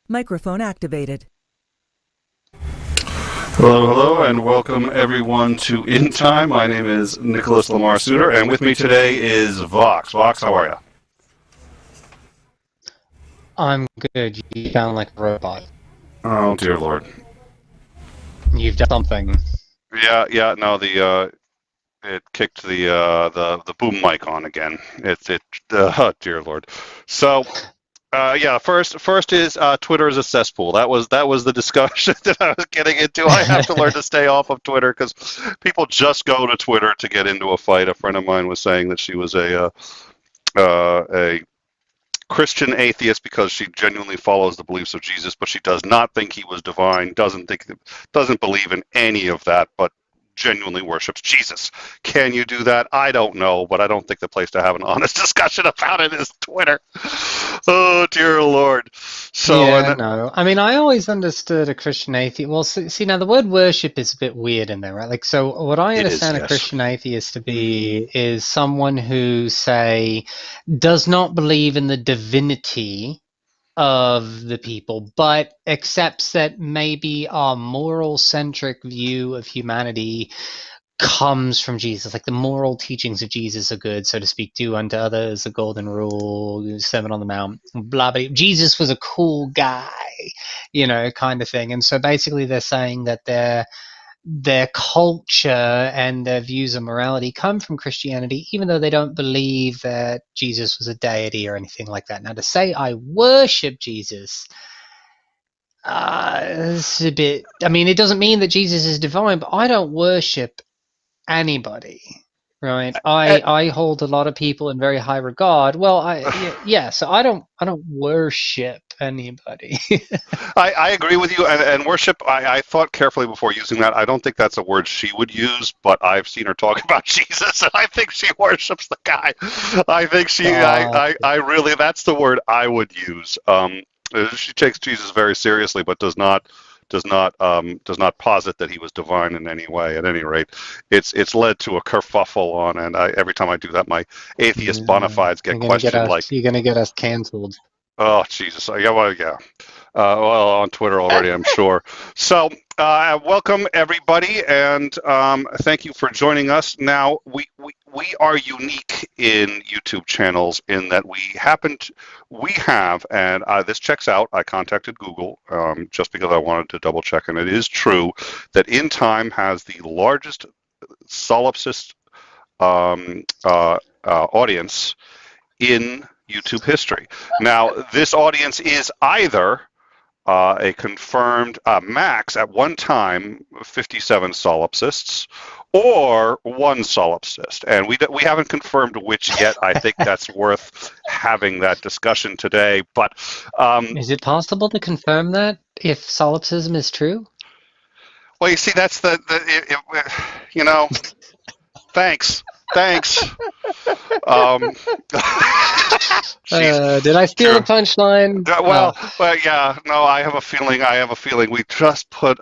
Microphone activated. Hello, hello, and welcome everyone to In Time. My name is Nicholas Lamar Soutter, and with me today is Vox. Vox, how are you? I'm good. You sound like a robot. Oh dear Lord. You've done something. Yeah, no, it kicked the boom mic on again. Oh dear Lord. So. Yeah, first is Twitter is a cesspool. That was the discussion that I was getting into. I have to learn to stay off of Twitter because people just go to Twitter to get into a fight. A friend of mine was saying that she was a Christian atheist because she genuinely follows the beliefs of Jesus, but she does not think he was divine. Doesn't believe in any of that, but genuinely worships Jesus. Can you do that? I don't know, but I don't think the place to have an honest discussion about it is Twitter. Oh dear Lord. So Yeah, no. I mean, I always understood a Christian atheist. Well, see, now the word worship is a bit weird in there, right? Like, so what I it is, understand a yes. Christian atheist to be is someone who, say, does not believe in the divinity of the people, but accepts that maybe our moral centric view of humanity comes from Jesus. Like the moral teachings of Jesus are good, so to speak. Do unto others the golden rule, Sermon on the Mount, blah blah. Jesus was a cool guy, kind of thing. And so basically, they're saying that their culture and their views of morality come from Christianity, even though they don't believe that Jesus was a deity or anything like that. Now, to say I worship Jesus. It's a bit. I mean, it doesn't mean that Jesus is divine, but I don't worship anybody, right? I, I hold a lot of people in very high regard. Well, yeah, so I don't worship anybody. I agree with you, and worship. I thought carefully before using that. I don't think that's a word she would use, but I've seen her talk about Jesus, and I think she worships the guy. I think I really, that's the word I would use. She takes Jesus very seriously, but does not posit that he was divine in any way. At any rate, it's led to a kerfuffle on, and every time I do that, my atheist bona Yeah, fides get questioned like, you're gonna get us canceled. "Oh Jesus, yeah, well, yeah." Well, on Twitter already, I'm sure. So, welcome everybody, and thank you for joining us. Now, we are unique in YouTube channels in that we have, and this checks out. I contacted Google just because I wanted to double check, and it is true that In Time has the largest solipsist audience in YouTube history. Now, this audience is either a confirmed max at one time 57 solipsists or one solipsist, and we haven't confirmed which yet. I think that's worth having that discussion today. But Is it possible to confirm that if solipsism is true? well, you see, that's you know. Thanks. Um, Jeez. Did I steal the punchline? Well, yeah. No, I have a feeling. We just got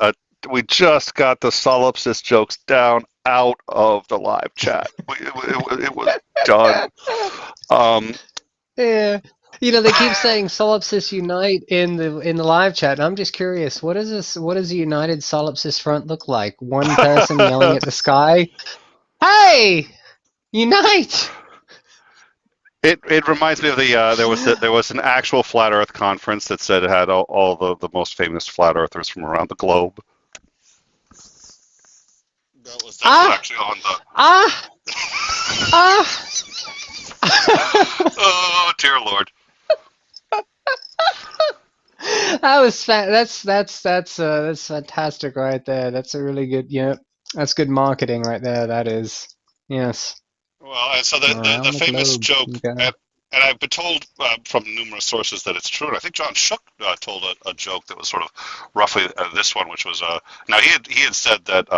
the solipsist jokes down out of the live chat. It was done. Um, Yeah. They keep saying solipsists unite in the live chat, and I'm just curious, what does a united solipsist front look like? One person yelling at the sky, "Hey, unite!" it reminds me of there was an actual flat Earth conference that said it had all the most famous flat earthers from around the globe. That was Ah, actually on the. ah, ah. Oh dear Lord. That's fantastic right there. That's a really good, that's good marketing right there. That is, yes, Well, and so the around the famous globe. joke, Okay. and I've been told from numerous sources that it's true, and I think John Shook told a joke that was sort of roughly this one, which was now he had said that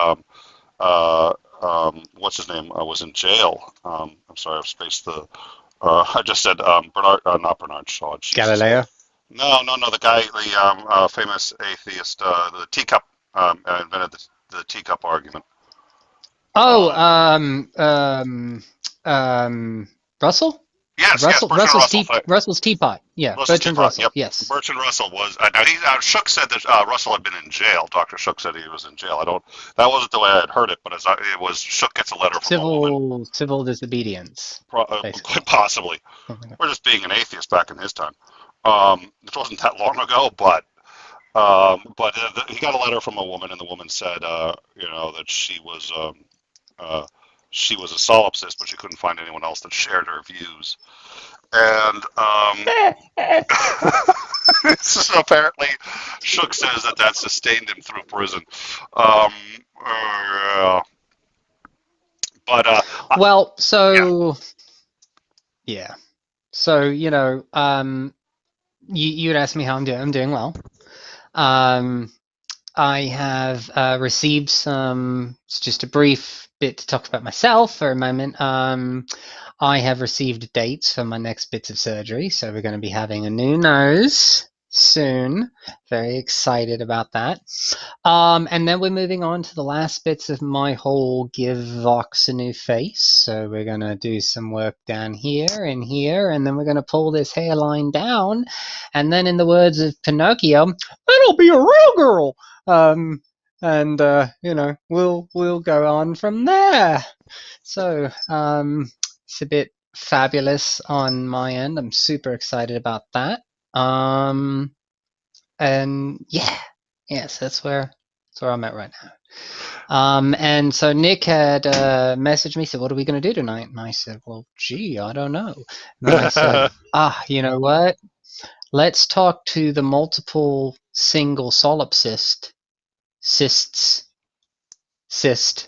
what's his name was in jail. I'm sorry, I've spaced the. I just said Bernard, not Bernard Shaw. Jesus. Galileo. No, the guy, the famous atheist, the teacup, invented the teacup argument. Oh, Um, Russell? Yes, Bertrand Russell. Russell's teapot. Yeah, Russell's Bertrand teapot. Russell. Yep. Yes. Bertrand Russell was. Shook said that Russell had been in jail. Dr. Shook said he was in jail. I don't. That wasn't the way I had heard it, but it was. Shook gets a letter from a woman. Civil disobedience, basically. Quite possibly. Something like Or just being an atheist back in his time. It wasn't that long ago, but he got a letter from a woman, and the woman said, that she was a solipsist, but she couldn't find anyone else that shared her views. And so apparently, Shook says that sustained him through prison. Um, well, yeah. so yeah. So, you'd asked me how I'm doing. I'm doing well. I have received it's just a brief bit to talk about myself for a moment. I have received dates for my next bits of surgery, so we're going to be having a new nose soon. Very excited about that. And then we're moving on to the last bits of my whole give Vox a new face. So we're going to do some work down here, and then we're going to pull this hairline down. And then in the words of Pinocchio, it'll be a real girl. And we'll go on from there. So it's a bit fabulous on my end. I'm super excited about that. And yes, that's where I'm at right now. And so Nick had messaged me, said, "What are we going to do tonight?" And I said, "Well, gee, I don't know." And then I said, you know what? Let's talk to the multiple single solipsist cyst. Solipsist.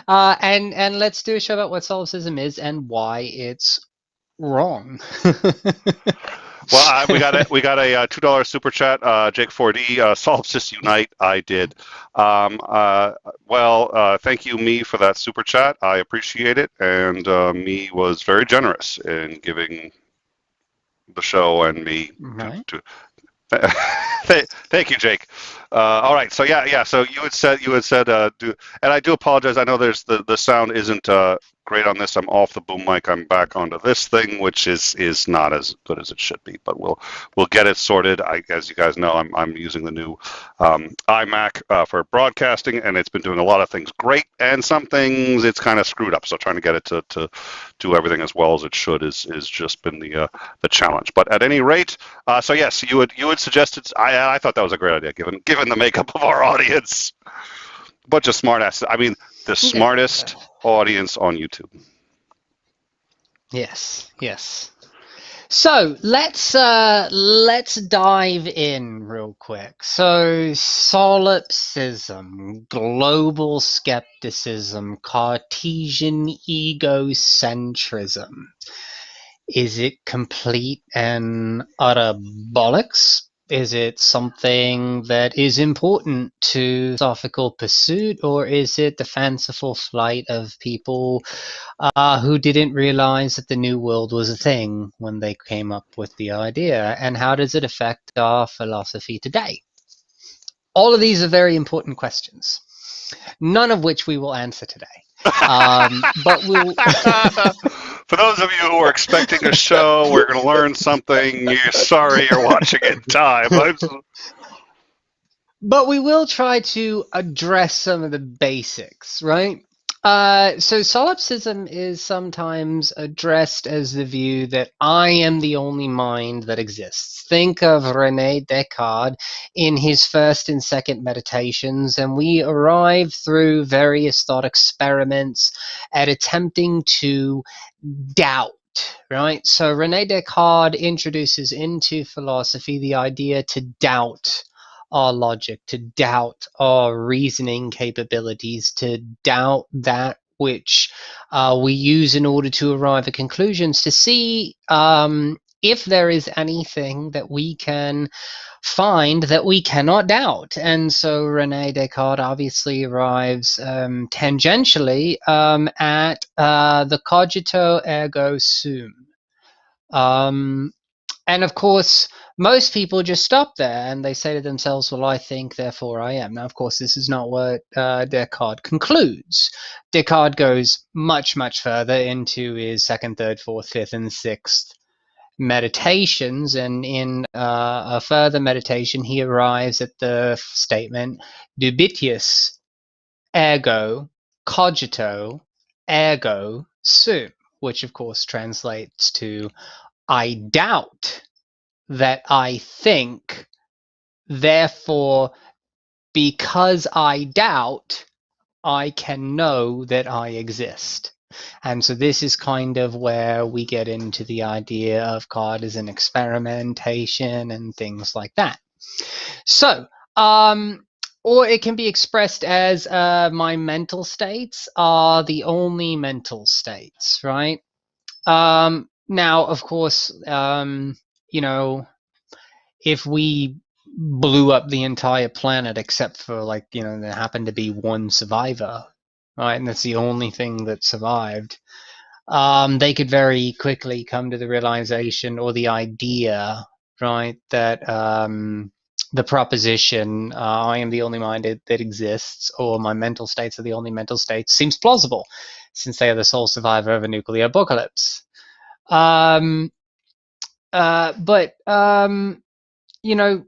And let's do a show about what solipsism is and why it's wrong. Well, we got a $2 super chat. Jake 4D, Solipsis Unite. I did. Thank you, me, for that super chat. I appreciate it, and me was very generous in giving the show and me right. to Thank you, Jake. All right, so yeah. So you had said, and I do apologize. I know there's the sound isn't great on this. I'm off the boom mic. I'm back onto this thing, which is not as good as it should be. But we'll get it sorted. As you guys know, I'm using the new iMac for broadcasting, and it's been doing a lot of things great, and some things it's kind of screwed up. So trying to get it to do everything as well as it should is just been the challenge. But at any rate, so yes, you had suggested. I thought that was a great idea, given the makeup of our audience. Bunch of smartasses. I mean, the smartest audience on YouTube. Yes. So let's dive in real quick. So solipsism, global skepticism, Cartesian egocentrism. Is it complete and utter bollocks? Is it something that is important to philosophical pursuit, or is it the fanciful flight of people who didn't realize that the New World was a thing when they came up with the idea? And how does it affect our philosophy today? All of these are very important questions, none of which we will answer today. But we'll. For those of you who are expecting a show, we're going to learn something. Sorry you're watching in time. But we will try to address some of the basics, right? So solipsism is sometimes addressed as the view that I am the only mind that exists. Think of René Descartes in his first and second meditations, and we arrive through various thought experiments at attempting to doubt. Right? So René Descartes introduces into philosophy the idea to doubt our logic, to doubt our reasoning capabilities, to doubt that which we use in order to arrive at conclusions, to see if there is anything that we can find that we cannot doubt. And so René Descartes obviously arrives tangentially at the cogito ergo sum. And of course, most people just stop there and they say to themselves, well, I think, therefore I am. Now, of course, this is not what Descartes concludes. Descartes goes much, much further into his second, third, fourth, fifth, and sixth meditations. And in a further meditation, he arrives at the statement, dubitius ergo cogito ergo sum, which of course translates to I doubt that I think, therefore, because I doubt, I can know that I exist. And so this is kind of where we get into the idea of God as an experimentation and things like that. So, or it can be expressed as my mental states are the only mental states, right? Now, of course, you know, if we blew up the entire planet except for, like, there happened to be one survivor, right, and that's the only thing that survived, they could very quickly come to the realization or the idea, right, that the proposition, I am the only mind that exists, or my mental states are the only mental states, seems plausible, since they are the sole survivor of a nuclear apocalypse. Um, but you know,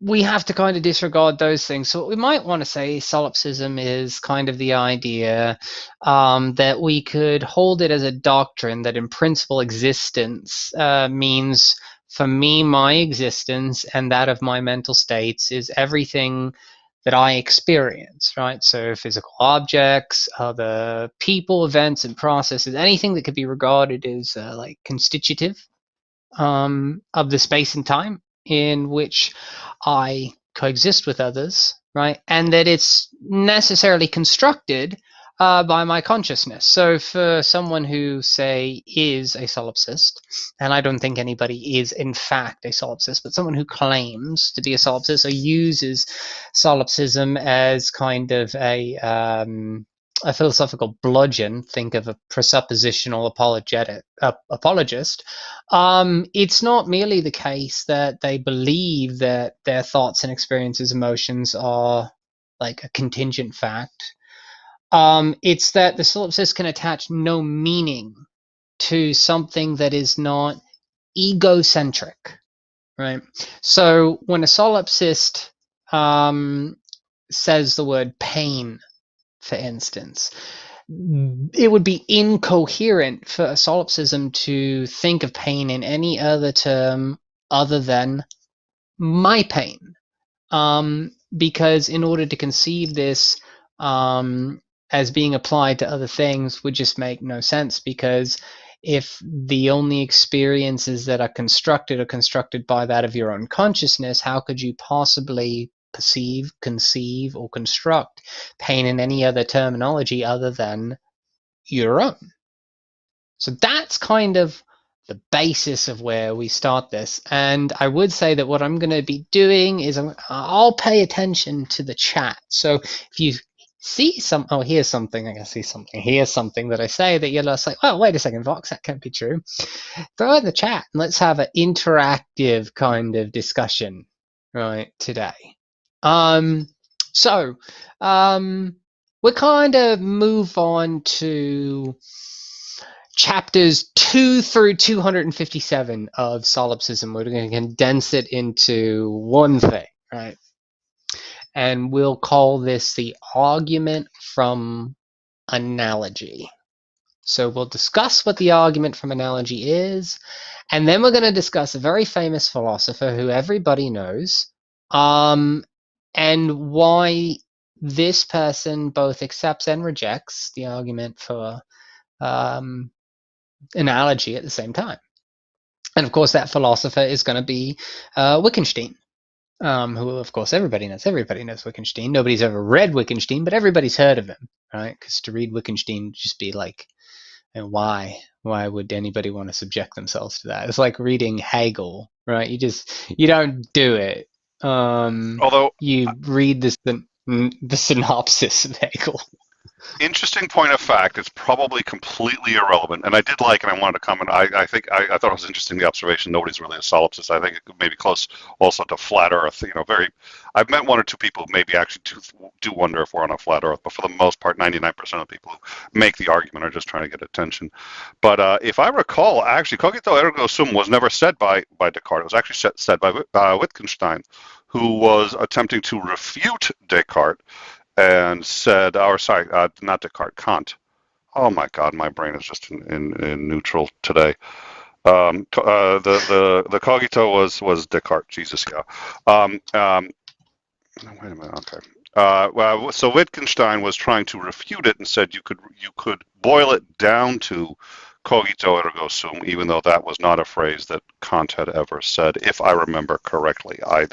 we have to kind of disregard those things. So what we might want to say, solipsism is kind of the idea that we could hold it as a doctrine that in principle existence means, for me, my existence and that of my mental states is everything that I experience, right? So physical objects, other people, events, and processes, anything that could be regarded as like constitutive of the space and time in which I coexist with others, right? And that it's necessarily constructed by my consciousness. So for someone who, say, is a solipsist, and I don't think anybody is in fact a solipsist, but someone who claims to be a solipsist or uses solipsism as kind of a philosophical bludgeon, think of a presuppositional apologist, it's not merely the case that they believe that their thoughts and experiences, emotions are like a contingent fact. It's that the solipsist can attach no meaning to something that is not egocentric, right? So when a solipsist says the word pain, for instance, it would be incoherent for a solipsism to think of pain in any other term other than my pain. Because in order to conceive this as being applied to other things would just make no sense, because if the only experiences that are constructed by that of your own consciousness, how could you possibly perceive, conceive, or construct pain in any other terminology other than your own? So that's kind of the basis of where we start this. And I would say that what I'm going to be doing is I'll pay attention to the chat. So if you see here's something, I can see something, here's something that I say that you're just like, oh, wait a second, Vox, that can't be true. Throw it in the chat and let's have an interactive kind of discussion, right, today. So we'll kind of move on to chapters 2 through 257 of solipsism. We're going to condense it into one thing, right? And we'll call this the argument from analogy. So we'll discuss what the argument from analogy is, and then we're going to discuss a very famous philosopher who everybody knows, and why this person both accepts and rejects the argument for analogy at the same time. And of course, that philosopher is going to be Wittgenstein, who, of course, everybody knows. Everybody knows Wittgenstein. Nobody's ever read Wittgenstein, but everybody's heard of him, right? Because to read Wittgenstein would just be like, and why? Why would anybody want to subject themselves to that? It's like reading Hegel, right? You don't do it. Although You read the synopsis of Hegel. Interesting point of fact. It's probably completely irrelevant, and I did like, and I wanted to comment. I think I thought it was interesting the observation. Nobody's really a solipsist. I think it could maybe close also to flat Earth. Very. I've met one or two people who maybe actually do wonder if we're on a flat Earth, but for the most part, 99% of people who make the argument are just trying to get attention. But if I recall, actually, cogito ergo sum was never said by Descartes. It was actually said by Wittgenstein, who was attempting to refute Descartes and said, or sorry, not Descartes, Kant. Oh my God, my brain is just in neutral today. The cogito was Descartes. Jesus, yeah. Wait a minute. Okay. Well, so Wittgenstein was trying to refute it and said you could boil it down to cogito ergo sum, even though that was not a phrase that Kant had ever said, if I remember correctly. I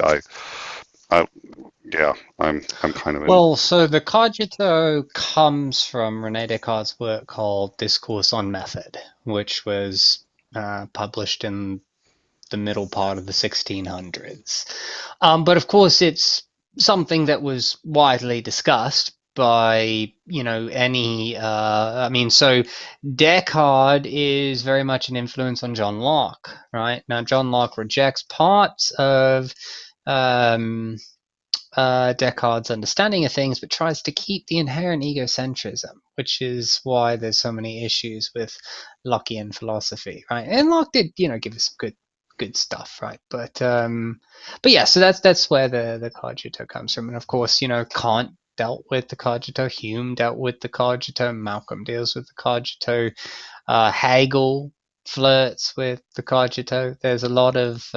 yeah, I'm kind of in. Well, so the cogito comes from Rene Descartes' work called Discourse on Method, which was published in the middle part of the 1600s. But of course, it's something that was widely discussed by any. I mean, so Descartes is very much an influence on John Locke, right? Now, John Locke rejects parts of um, Descartes' understanding of things, but tries to keep the inherent egocentrism, which is why there's so many issues with Lockean philosophy, right? And Locke did, give us good stuff, right? But yeah, so that's where the cogito comes from, and of course, Kant dealt with the cogito, Hume dealt with the cogito, Malcolm deals with the cogito, Hegel flirts with the cogito. There's a lot of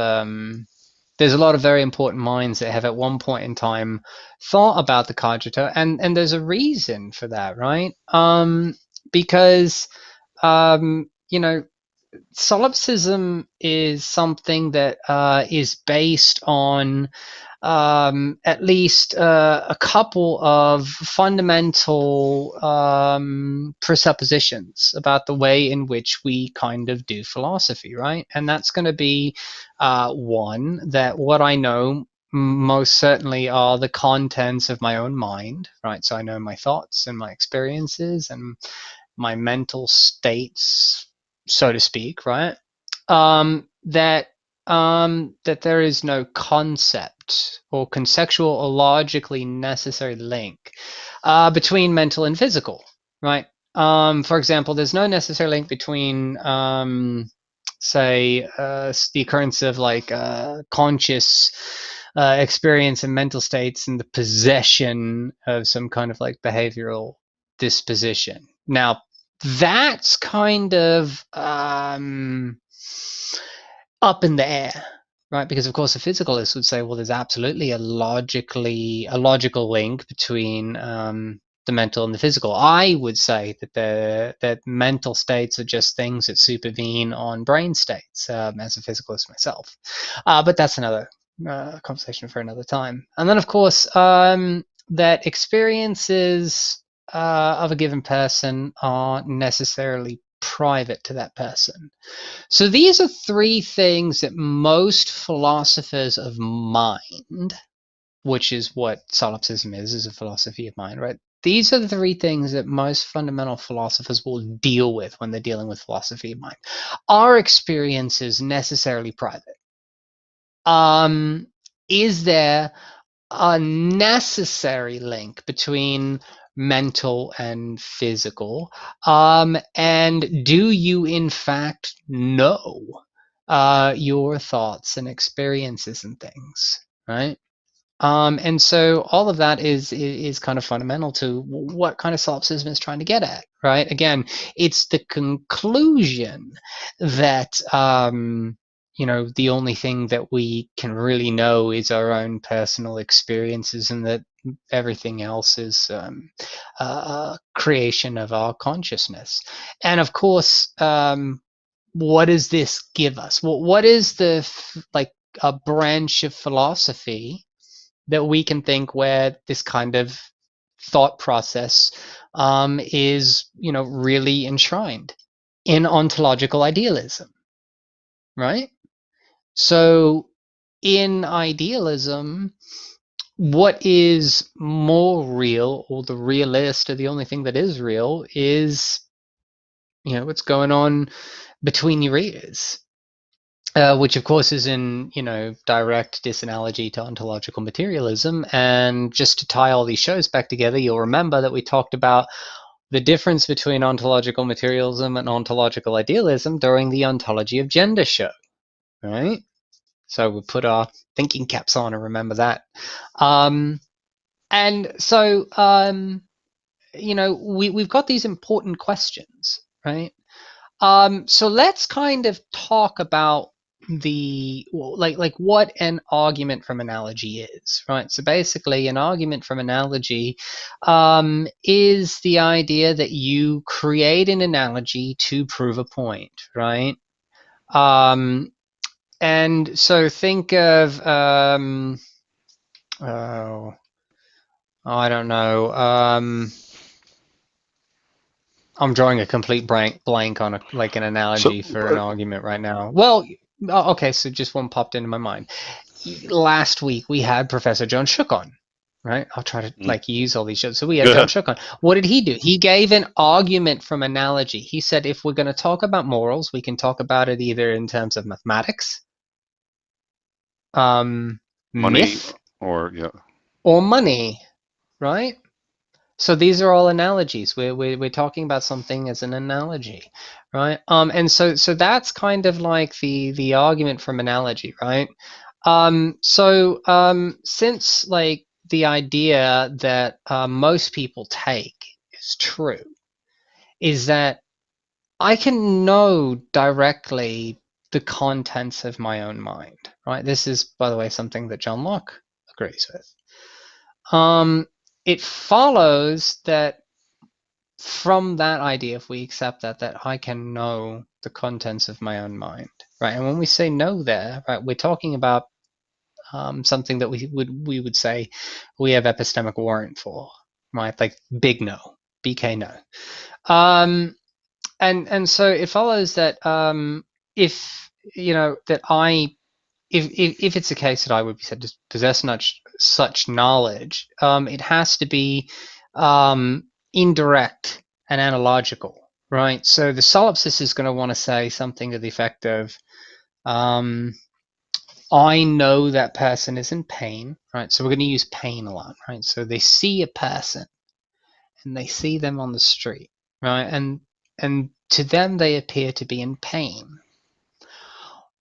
very important minds that have at one point in time thought about the cogito, and there's a reason for that, right? Because solipsism is something that is based on at least a couple of fundamental presuppositions about the way in which we kind of do philosophy, right? And that's going to be one, that what I know most certainly are the contents of my own mind, right? So I know my thoughts and my experiences and my mental states, so to speak, right? That there is no concept or conceptual or logically necessary link between mental and physical, right? For example, there's no necessary link between, say, the occurrence of like conscious experience and mental states and the possession of some kind of like behavioral disposition. Now, that's kind of up in the air, right? Because of course, a physicalist would say, well, there's absolutely a logical link between the mental and the physical. I would say that mental states are just things that supervene on brain states, as a physicalist myself. But that's another conversation for another time. And then, of course, that experiences of a given person are necessarily private to that person. So these are three things that most philosophers of mind, which is what solipsism is a philosophy of mind, right? These are the three things that most fundamental philosophers will deal with when they're dealing with philosophy of mind. Are experiences necessarily private? Is there a necessary link between mental and physical? And do you, in fact, know your thoughts and experiences and things, right? And so all of that is kind of fundamental to what kind of solipsism is trying to get at, right? Again, it's the conclusion that the only thing that we can really know is our own personal experiences, and that everything else is a creation of our consciousness. And of course, what does this give us? What is the like a branch of philosophy that we can think where this kind of thought process is, really enshrined in ontological idealism, right? So in idealism, what is more real, or the realist, or the only thing that is real, is what's going on between your ears. Which of course is in direct disanalogy to ontological materialism. And just to tie all these shows back together, you'll remember that we talked about the difference between ontological materialism and ontological idealism during the Ontology of Gender show, right? So we put our thinking caps on and remember that. And so we've got these important questions, right? So let's kind of talk about like what an argument from analogy is, right? So basically, an argument from analogy is the idea that you create an analogy to prove a point, right? Um, and so think of oh, I don't know. I'm drawing a complete blank on an So, analogy for an argument right now. Well, okay, so just one popped into my mind. Last week we had Professor John Shook on, right? I'll try to use all these shows. So we had John Shook on. What did he do? He gave an argument from analogy. He said if we're going to talk about morals, we can talk about it either in terms of mathematics, money, myth, or money, right? So these are all analogies. We're talking about something as an analogy, right? And so that's kind of like the argument from analogy, right? Since like the idea that most people take is true, is that I can know directly the contents of my own mind, right? This is, by the way, something that John Locke agrees with. It follows that from that idea, if we accept that I can know the contents of my own mind, right? And when we say know there, right, we're talking about something that we would say we have epistemic warrant for, right? Like big no, BK no. And so it follows that if that I if it's the case that I would be said to possess such knowledge, it has to be indirect and analogical, right? So the solipsist is going to want to say something to the effect of, I know that person is in pain, right? So we're going to use pain a lot, right? So they see a person and they see them on the street, right? And to them they appear to be in pain.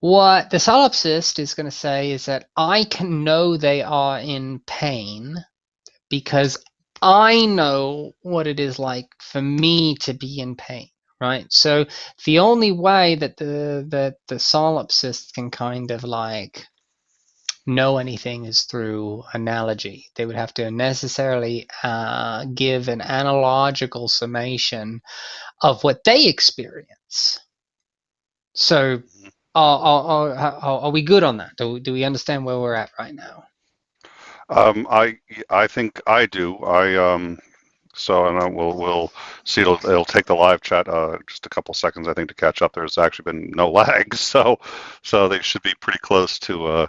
What the solipsist is going to say is that I can know they are in pain because I know what it is like for me to be in pain, right? So the only way that the solipsist can kind of like know anything is through analogy. They would have to necessarily give an analogical summation of what they experience. So are we good on that? Do we understand where we're at right now? I think I do. So and we'll see. It'll take the live chat just a couple seconds, I think, to catch up. There's actually been no lag, so they should be pretty close to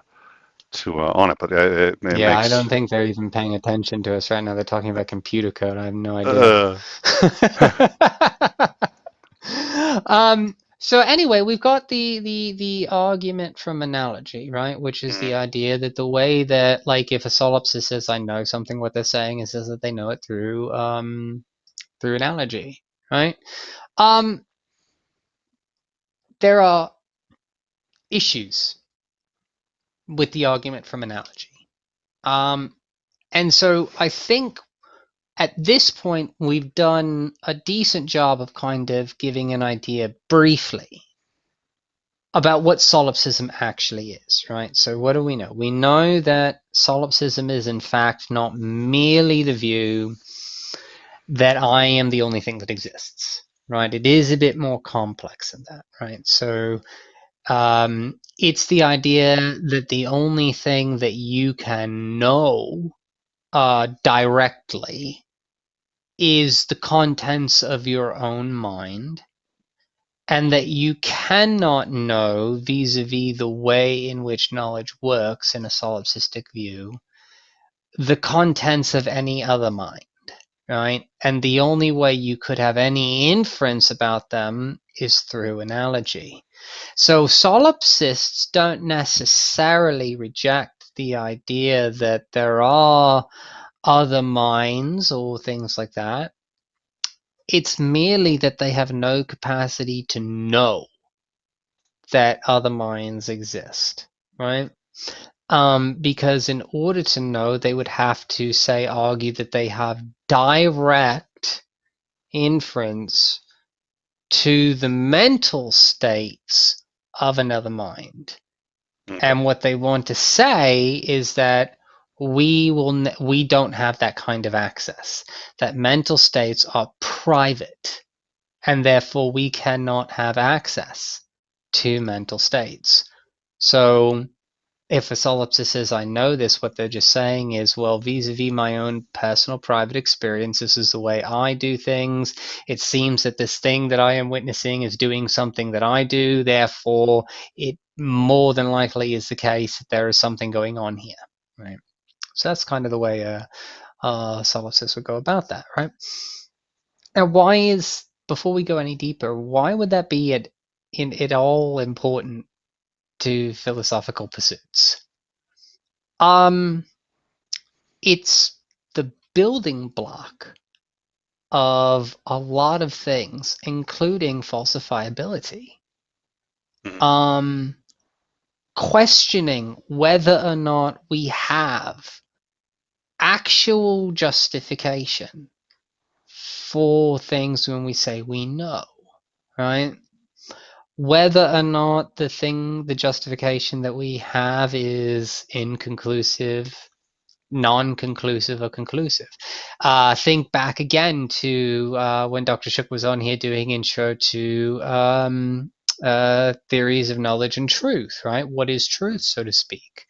on it. But it Yeah, I don't makes. think they're even paying attention to us right now. They're talking about computer code. I have no idea. Uh, So anyway, we've got the argument from analogy, right? Which is the idea that the way that, like, if a solipsist says I know something, what they're saying is that they know it through through analogy, right? There are issues with the argument from analogy. And so I think at this point, we've done a decent job of kind of giving an idea briefly about what solipsism actually is, right? So what do we know? We know that solipsism is in fact not merely the view that I am the only thing that exists, right? It is a bit more complex than that, right? So it's the idea that the only thing that you can know directly is the contents of your own mind, and that you cannot know vis-a-vis the way in which knowledge works in a solipsistic view the contents of any other mind, right? And the only way you could have any inference about them is through analogy. So solipsists don't necessarily reject the idea that there are other minds or things like that. It's merely that they have no capacity to know that other minds exist, right? Because in order to know, they would have to say, argue that they have direct inference to the mental states of another mind. Okay. And what they want to say is that we don't have that kind of access. That mental states are private, and therefore we cannot have access to mental states. So if a solipsist says, I know this, what they're just saying is, well, vis-a-vis my own personal private experience, this is the way I do things. It seems that this thing that I am witnessing is doing something that I do. Therefore, it more than likely is the case that there is something going on here, right? So that's kind of the way a solipsist would go about that, right? Now, before we go any deeper, why would that be at all important to philosophical pursuits? Um, it's the building block of a lot of things, including falsifiability. Mhm. Um, Questioning whether or not we have actual justification for things when we say we know, right? Whether or not the justification that we have is inconclusive, non-conclusive, or conclusive. Think back again to when Dr. Shook was on here doing intro to theories of knowledge and truth, right? What is truth, so to speak?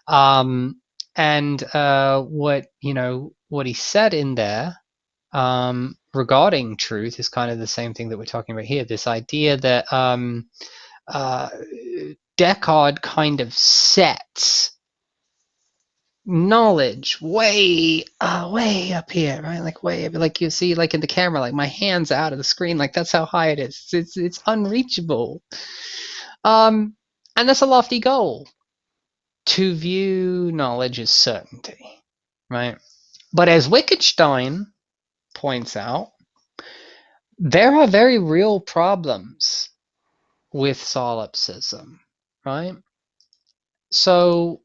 Um, and what he said in there regarding truth is kind of the same thing that we're talking about here. This idea that uh, Descartes kind of sets knowledge way up here, right? Like way up, like you see, like in the camera, like my hands out of the screen, like that's how high it is. It's unreachable. Um, and that's a lofty goal to view knowledge as certainty, right? But as Wittgenstein points out, there are very real problems with solipsism, right? So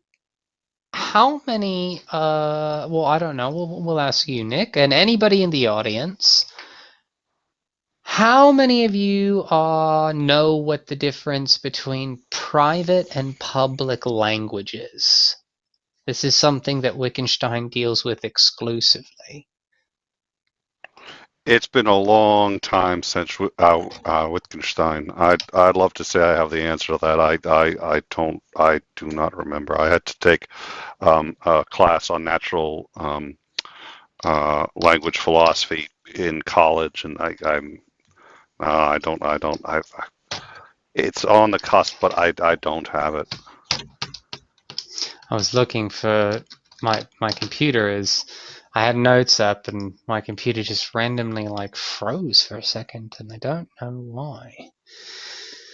how many well, I don't know, we'll ask you, Nick, and anybody in the audience, how many of you know what the difference between private and public language is? This is something that Wittgenstein deals with exclusively. It's been a long time since Wittgenstein. I'd love to say I have the answer to that. I do not remember. I had to take a class on natural language philosophy in college, and I'm I don't. It's on the cusp, but I don't have it. I was looking for my computer is I had notes up and my computer just randomly like froze for a second and I don't know why.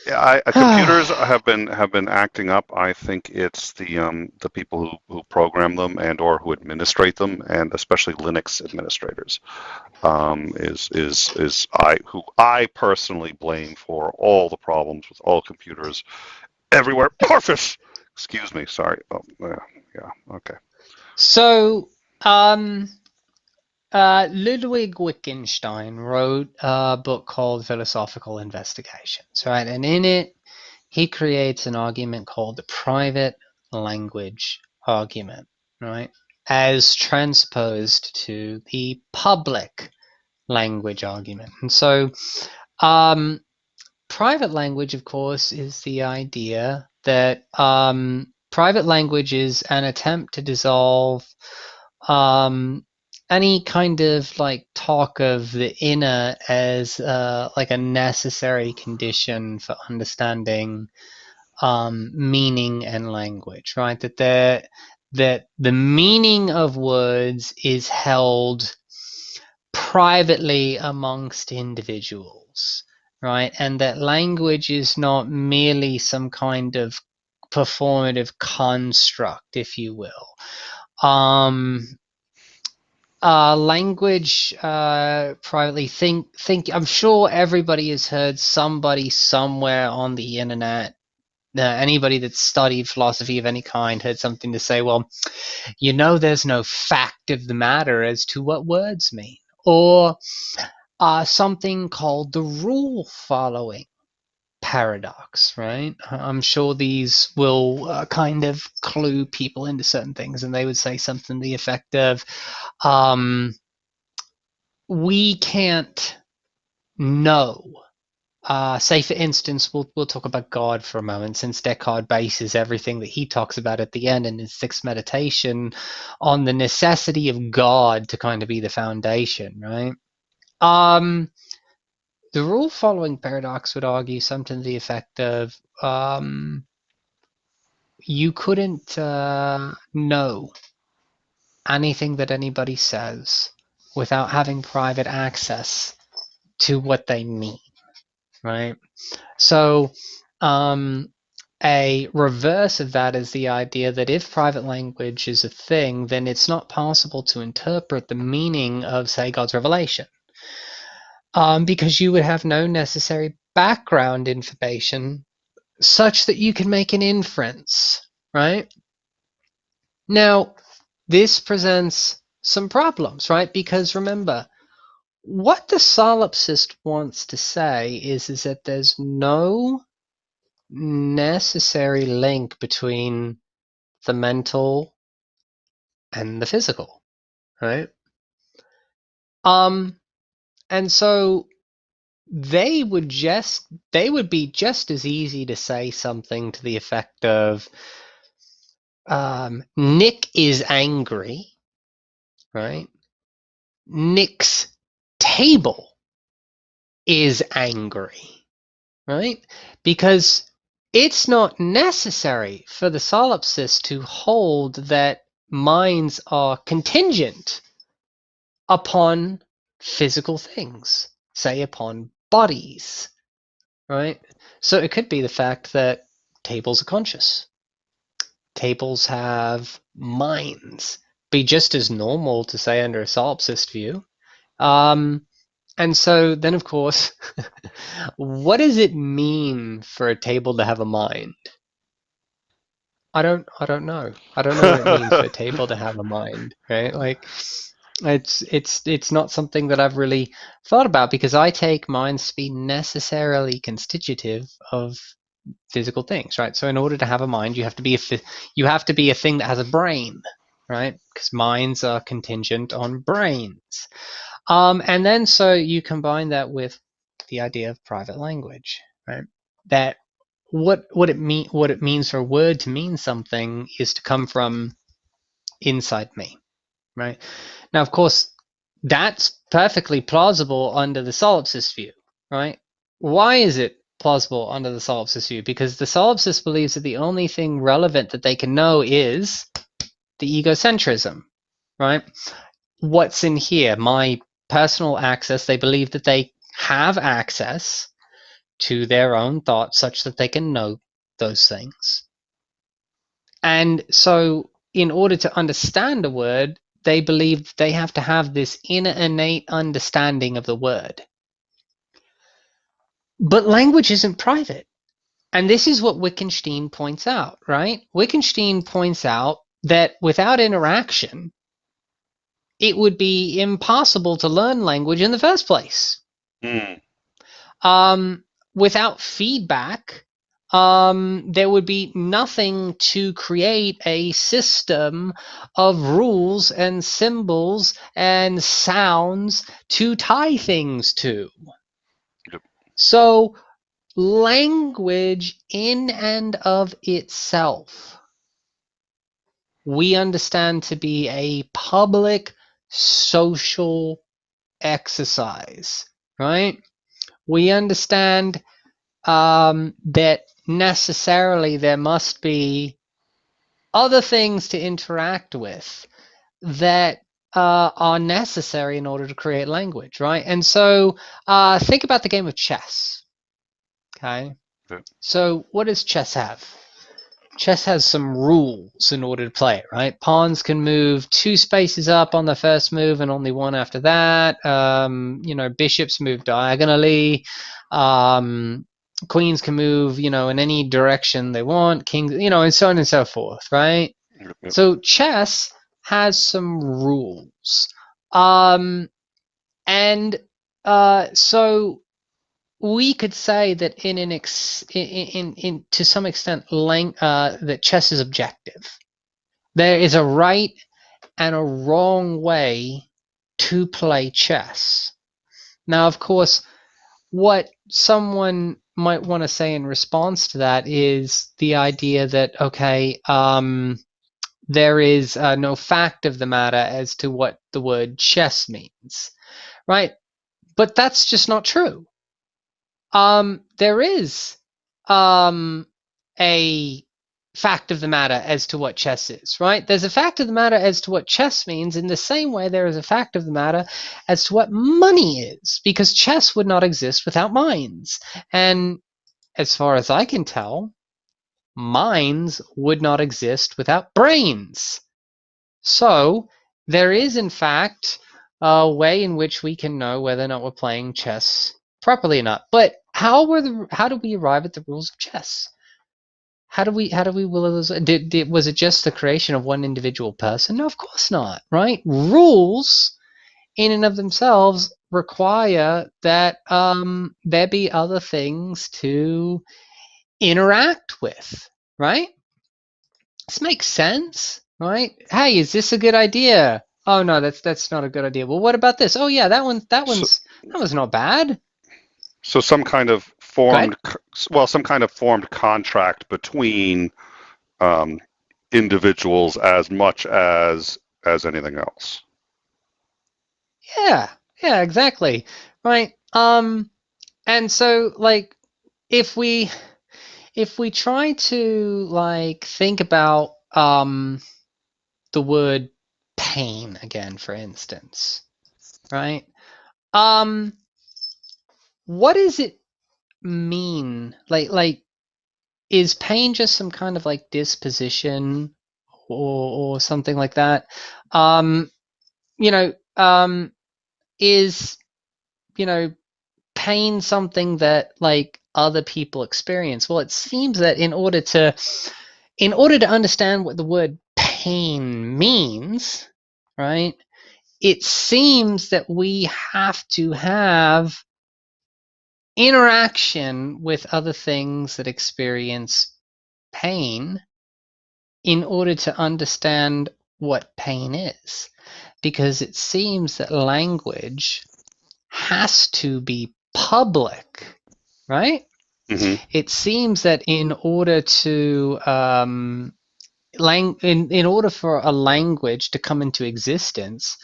Yeah, computers have been acting up. I think it's the people who program them and or who administrate them, and especially Linux administrators. Is I personally blame for all the problems with all computers everywhere. Porfis! Excuse me, sorry. Oh, yeah, okay. So, Ludwig Wittgenstein wrote a book called Philosophical Investigations, right? And in it, he creates an argument called the private language argument, right? As transposed to the public language argument. And so, um, private language, of course, is the idea that private language is an attempt to dissolve um, any kind of like talk of the inner as like a necessary condition for understanding meaning and language, right? That that the meaning of words is held privately amongst individuals, right? And that language is not merely some kind of performative construct, if you will. Language, privately, think. I'm sure everybody has heard somebody somewhere on the internet. Anybody that's studied philosophy of any kind heard something to say, well, there's no fact of the matter as to what words mean. Or something called the rule following paradox, right? I'm sure these will kind of clue people into certain things, and they would say something to the effect of, we can't know. Say, for instance, we'll talk about God for a moment, since Descartes bases everything that he talks about at the end in his sixth meditation on the necessity of God to kind of be the foundation, right? The rule following paradox would argue something to the effect of, you couldn't know anything that anybody says without having private access to what they mean, right? So, a reverse of that is the idea that if private language is a thing, then it's not possible to interpret the meaning of, say, God's revelation, because you would have no necessary background information such that you can make an inference, right? Now, this presents some problems, right? Because remember, what the solipsist wants to say is that there's no necessary link between the mental and the physical, right? And so they would be just as easy to say something to the effect of, Nick is angry, right? Nick's table is angry, right? Because it's not necessary for the solipsist to hold that minds are contingent upon physical things, say upon bodies, right? So it could be the fact that tables are conscious. Tables have minds. Be just as normal to say under a solipsist view. And so then, of course, what does it mean for a table to have a mind? I don't know. I don't know what it means for a table to have a mind, right? Like, it's not something that I've really thought about, because I take minds to be necessarily constitutive of physical things, right? So in order to have a mind, you have to be a thing that has a brain, right? Because minds are contingent on brains. And then so you combine that with the idea of private language, right? That what it means for a word to mean something is to come from inside me, right? Now, of course, that's perfectly plausible under the solipsist view, right? Why is it plausible under the solipsist view? Because the solipsist believes that the only thing relevant that they can know is the egocentrism, right? What's in here? My personal access. They believe that they have access to their own thoughts such that they can know those things. And so, in order to understand a word, they believe they have to have this inner innate understanding of the word. But language isn't private. And this is what Wittgenstein points out, right? Wittgenstein points out that without interaction, it would be impossible to learn language in the first place. Mm. Without feedback, there would be nothing to create a system of rules and symbols and sounds to tie things to. Yep. So, language in and of itself, we understand to be a public social exercise, right? We understand that necessarily there must be other things to interact with that are necessary in order to create language, right? And so think about the game of chess. Okay. Okay. So what does chess have? Chess has some rules in order to play it, right? Pawns can move 2 spaces up on the first move and only one after that. Bishops move diagonally. Um, Queens can move, in any direction they want. Kings, and so on and so forth, right? Yep. So chess has some rules. Um, and so we could say that in to some extent that chess is objective. There is a right and a wrong way to play chess. Now, of course, what someone might want to say in response to that is the idea that, okay, there is no fact of the matter as to what the word chess means, right? But that's just not true. There is a fact of the matter as to what chess is, right? There's a fact of the matter as to what chess means in the same way there is a fact of the matter as to what money is, because chess would not exist without minds. And as far as I can tell, minds would not exist without brains. So there is, in fact, a way in which we can know whether or not we're playing chess properly or not. But how do we arrive at the rules of chess? How do we will those was it just the creation of one individual person? No, of course not, right? Rules in and of themselves require that there be other things to interact with, right? This makes sense, right? Hey, is this a good idea? Oh no, that's not a good idea. Well, what about this? Oh yeah, So, that was not bad. so Go ahead. some kind of formed contract between um, individuals as much as anything else. Yeah, yeah, exactly. Right. And so like if we if we try to like think about the word pain again, for instance, right? Um, what does it mean? Is pain just some kind of like disposition or something like that? Um, you know, is you know pain something that like other people experience? Well, it seems that in order to understand what the word pain means, right? It seems that we have to have interaction with other things that experience pain in order to understand what pain is. Because it seems that language has to be public, right? Hmm. It seems that in order to in order for a language to come into existence,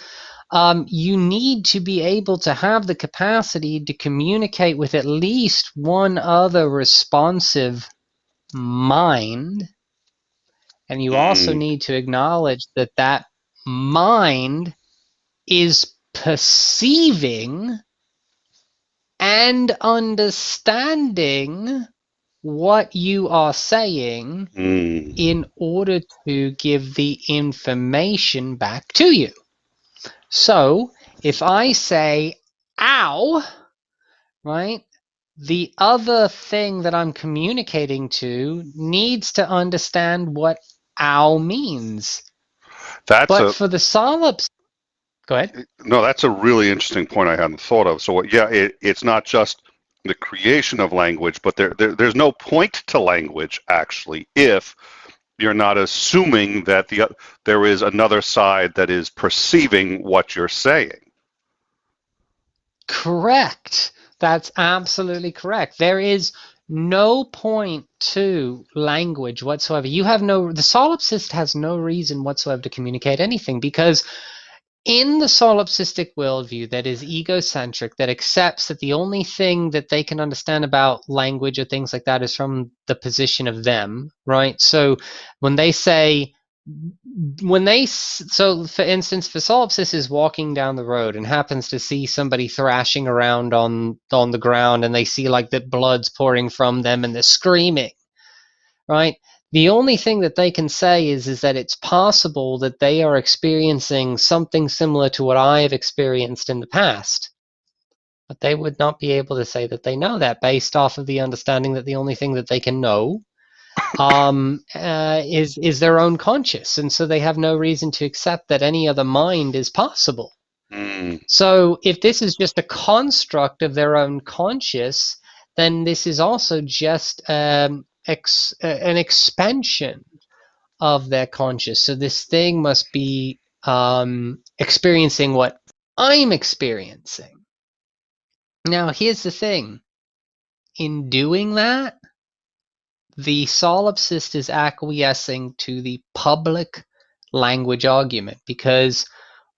you need to be able to have the capacity to communicate with at least one other responsive mind, and you also Mm. need to acknowledge that that mind is perceiving and understanding what you are saying Mm. in order to give the information back to you. So if I say, ow, right, the other thing that I'm communicating to needs to understand what ow means. That's But a for the Solips, go ahead. No, that's a really interesting point I hadn't thought of. So yeah, it's not just the creation of language, but there's no point to language actually if you're not assuming that there is another side that is perceiving what you're saying. Correct. That's absolutely correct. There is no point to language whatsoever. The solipsist has no reason whatsoever to communicate anything because in the solipsistic worldview that is egocentric, that accepts that the only thing that they can understand about language or things like that is from the position of them, right? So when they say when so for instance, if solipsis is walking down the road and happens to see somebody thrashing around on the ground, and they see like that blood's pouring from them and they're screaming, right? The only thing that they can say is that it's possible that they are experiencing something similar to what I have experienced in the past. But they would not be able to say that they know that, based off of the understanding that the only thing that they can know is their own conscious, and so they have no reason to accept that any other mind is possible. Mm. So if this is just a construct of their own conscious, then this is also just an expansion of their conscious. So this thing must be experiencing what I'm experiencing. Now, here's the thing. In doing that, the solipsist is acquiescing to the public language argument, because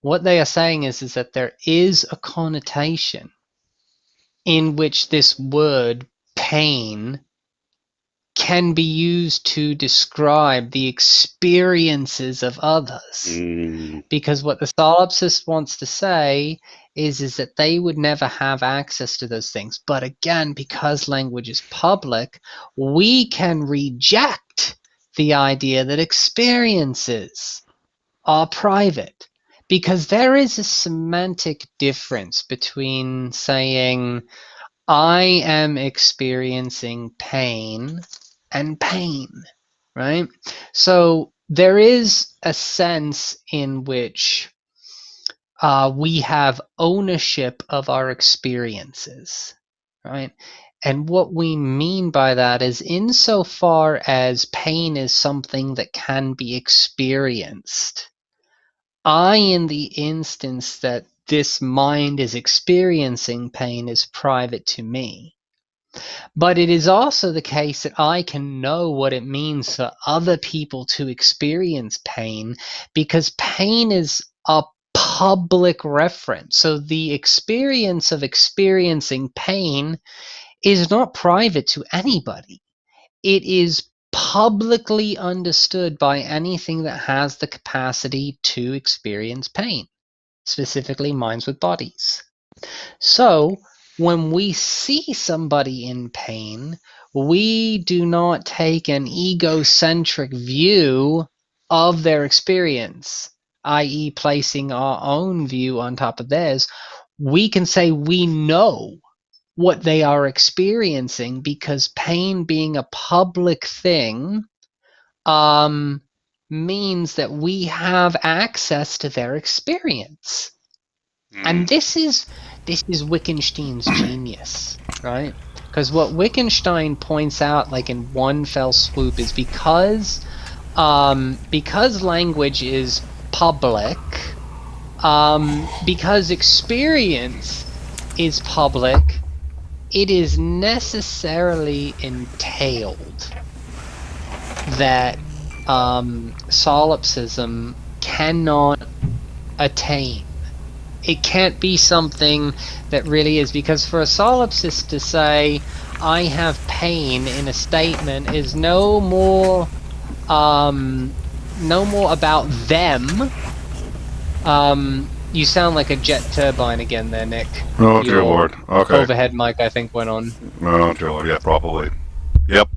what they are saying is that there is a connotation in which this word pain can be used to describe the experiences of others. Mm. Because what the solipsist wants to say is that they would never have access to those things. But again, because language is public, we can reject the idea that experiences are private. Because there is a semantic difference between saying, I am experiencing pain and pain, right? So there is a sense in which we have ownership of our experiences, right? And what we mean by that is, insofar as pain is something that can be experienced, in the instance that this mind is experiencing pain, is private to me. But it is also the case that I can know what it means for other people to experience pain, because pain is a public reference. So the experience of experiencing pain is not private to anybody. It is publicly understood by anything that has the capacity to experience pain, specifically minds with bodies. So, when we see somebody in pain, we do not take an egocentric view of their experience, i.e., placing our own view on top of theirs. We can say we know what they are experiencing, because pain being a public thing means that we have access to their experience. Mm. And this is Wittgenstein's genius, right? Because what Wittgenstein points out, like in one fell swoop, is because language is public, because experience is public, it is necessarily entailed that solipsism cannot attain. It can't be something that really is, because for a solipsist to say, I have pain in a statement, is no more about them. You sound like a jet turbine again there, Nick. Oh, dear Your Lord. Okay. overhead mic, I think, went on. Oh, dear Lord. Yeah, probably. Yep.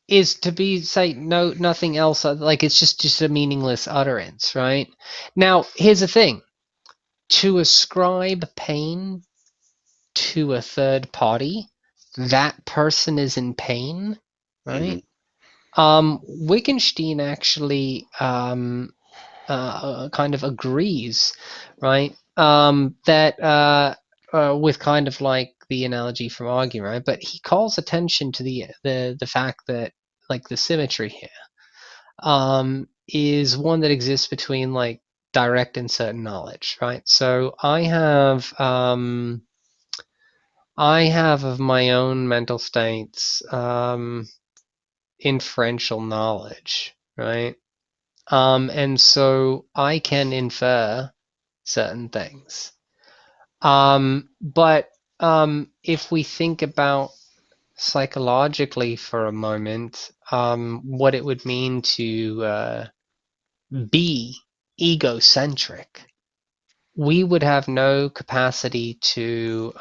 Is to be say no, nothing else, like it's just a meaningless utterance, right? Now, here's the thing. To ascribe pain to a third party, that person is in pain, right? Wittgenstein actually kind of agrees, right? That with kind of like the analogy from arguing, right? But he calls attention to the fact that, like, the symmetry here is one that exists between like direct and certain knowledge, right? So I have of my own mental states inferential knowledge, right? And so I can infer certain things. But if we think about psychologically for a moment, what it would mean to be egocentric, we would have no capacity to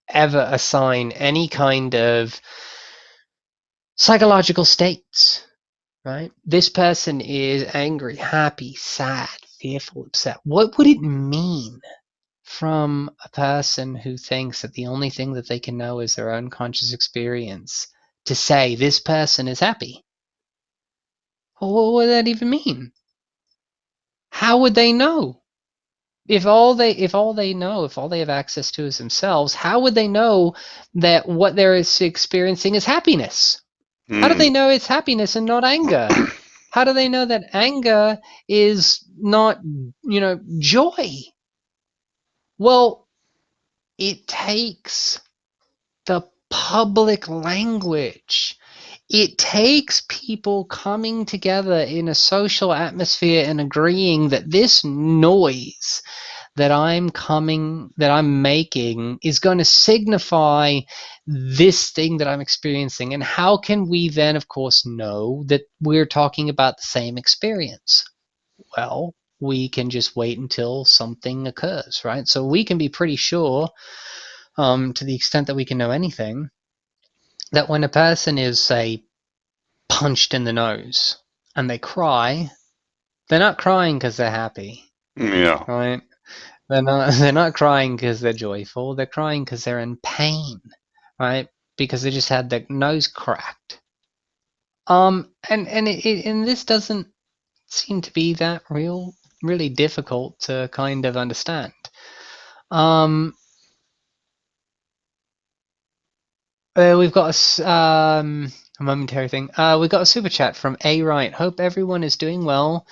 ever assign any kind of psychological states, right? This person is angry, happy, sad, fearful, upset. What would it mean from a person who thinks that the only thing that they can know is their own conscious experience to say this person is happy? Well, what would that even mean? How would they know? If all they have access to is themselves, how would they know that what they're experiencing is happiness? How do Mm. they know it's happiness and not anger? How do they know that anger is not, joy? Well, it takes the public language. It takes people coming together in a social atmosphere and agreeing that this noise that I'm making is going to signify this thing that I'm experiencing. And how can we then, of course, know that we're talking about the same experience? Well, we can just wait until something occurs, right? So we can be pretty sure, to the extent that we can know anything, that when a person is, say, punched in the nose and they cry, they're not crying because they're happy, Yeah. right? They're not crying because they're joyful. They're crying because they're in pain, right? Because they just had their nose cracked. And this doesn't seem to be that really difficult to kind of understand. Um, we've got a momentary thing. We've got a super chat from A Wright. Hope everyone is doing well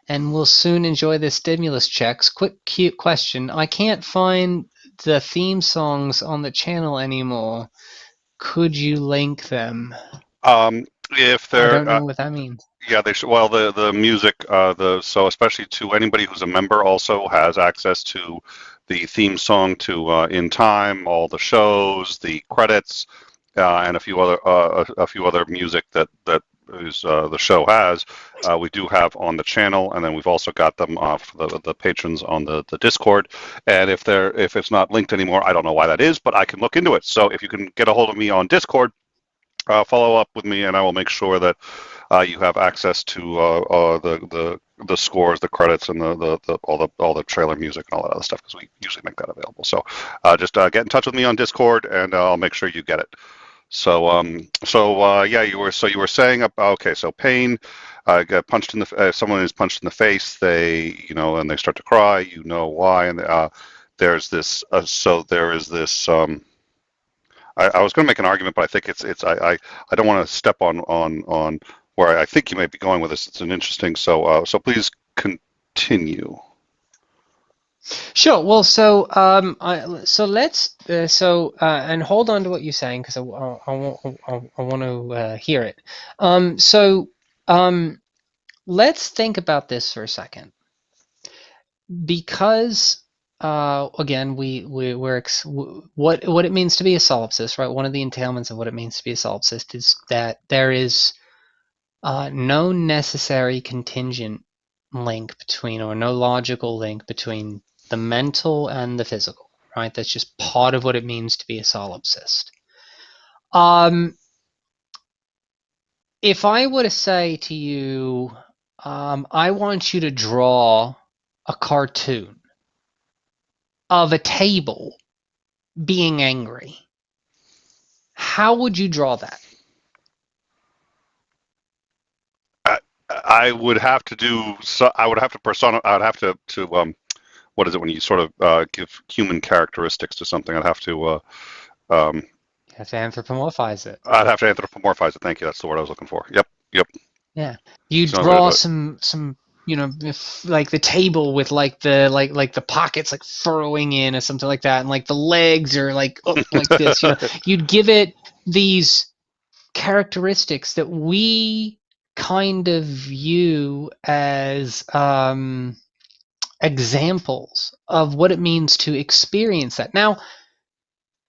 and will soon enjoy their stimulus checks. Quick, cute question. I can't find the theme songs on the channel anymore. Could you link them? If I they're don't know what that means. yeah, they should. Well, the music, so especially to anybody who's a member, also has access to the theme song to In Time, all the shows, the credits, and a few other music that is the show has. We do have on the channel, and then we've also got them for the patrons on the Discord. And if it's not linked anymore, I don't know why that is, but I can look into it. So if you can get a hold of me on Discord, follow up with me, and I will make sure that you have access to the scores, the credits, and all the trailer music and all that other stuff because we usually make that available. So just get in touch with me on Discord, and I'll make sure you get it. So yeah, you were saying about okay, so pain, got punched in the someone is punched in the face, they and they start to cry, why, and there's this so there is this. I was going to make an argument, but I think I don't want to step on where I think you may be going with this. It's an interesting. So please continue. Sure. Well, let's and hold on to what you're saying because I want to hear it. So let's think about this for a second because again what it means to be a solipsist, right? One of the entailments of what it means to be a solipsist is that there is no necessary contingent link between, or no logical link between the mental and the physical, right? That's just part of what it means to be a solipsist. If I were to say to you, I want you to draw a cartoon of a table being angry, how would you draw that? I would have to do. So I would have to persona. I would have to what is it when you sort of give human characteristics to something? Um, You have to anthropomorphize it. I'd have to anthropomorphize it. Thank you. That's the word I was looking for. Yep. Yep. Yeah, you It's the only way to draw do it. some if, like the table with like the pockets like furrowing in or something like that, and like the legs are like up like this. You'd give it these characteristics that we kind of view as examples of what it means to experience that. Now,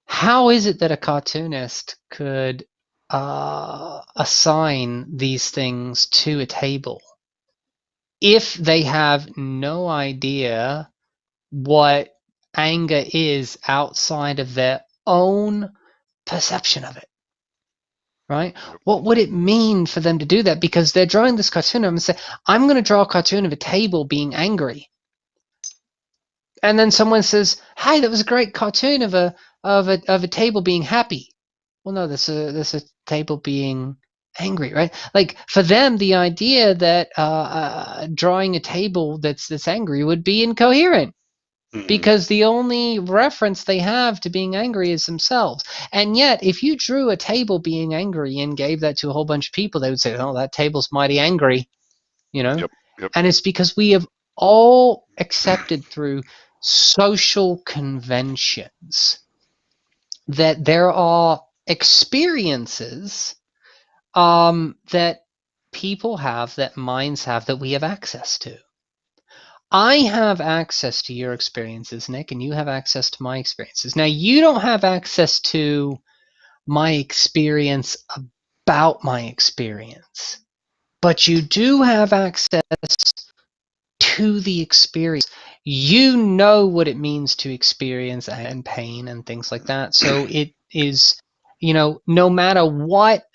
how is it that a cartoonist could assign these things to a table if they have no idea what anger is outside of their own perception of it, right? Yep. What would it mean for them to do that? Because they're drawing this cartoon and say, I'm going to draw a cartoon of a table being angry. And then someone says, "Hey, that was a great cartoon of a table being happy." Well, no, there's a table being angry, right? Like for them, the idea that drawing a table that's angry would be incoherent Mm-hmm. because the only reference they have to being angry is themselves. And yet, if you drew a table being angry and gave that to a whole bunch of people, they would say, "Oh, that table's mighty angry," you know? Yep. Yep. And it's because we have all accepted through social conventions that there are experiences that people have, that minds have, that we have access to. I have access to your experiences, Nick, and you have access to my experiences. Now, you don't have access to my experience about my experience, but you do have access to the experience. You know what it means to experience and pain and things like that. So it is, no matter what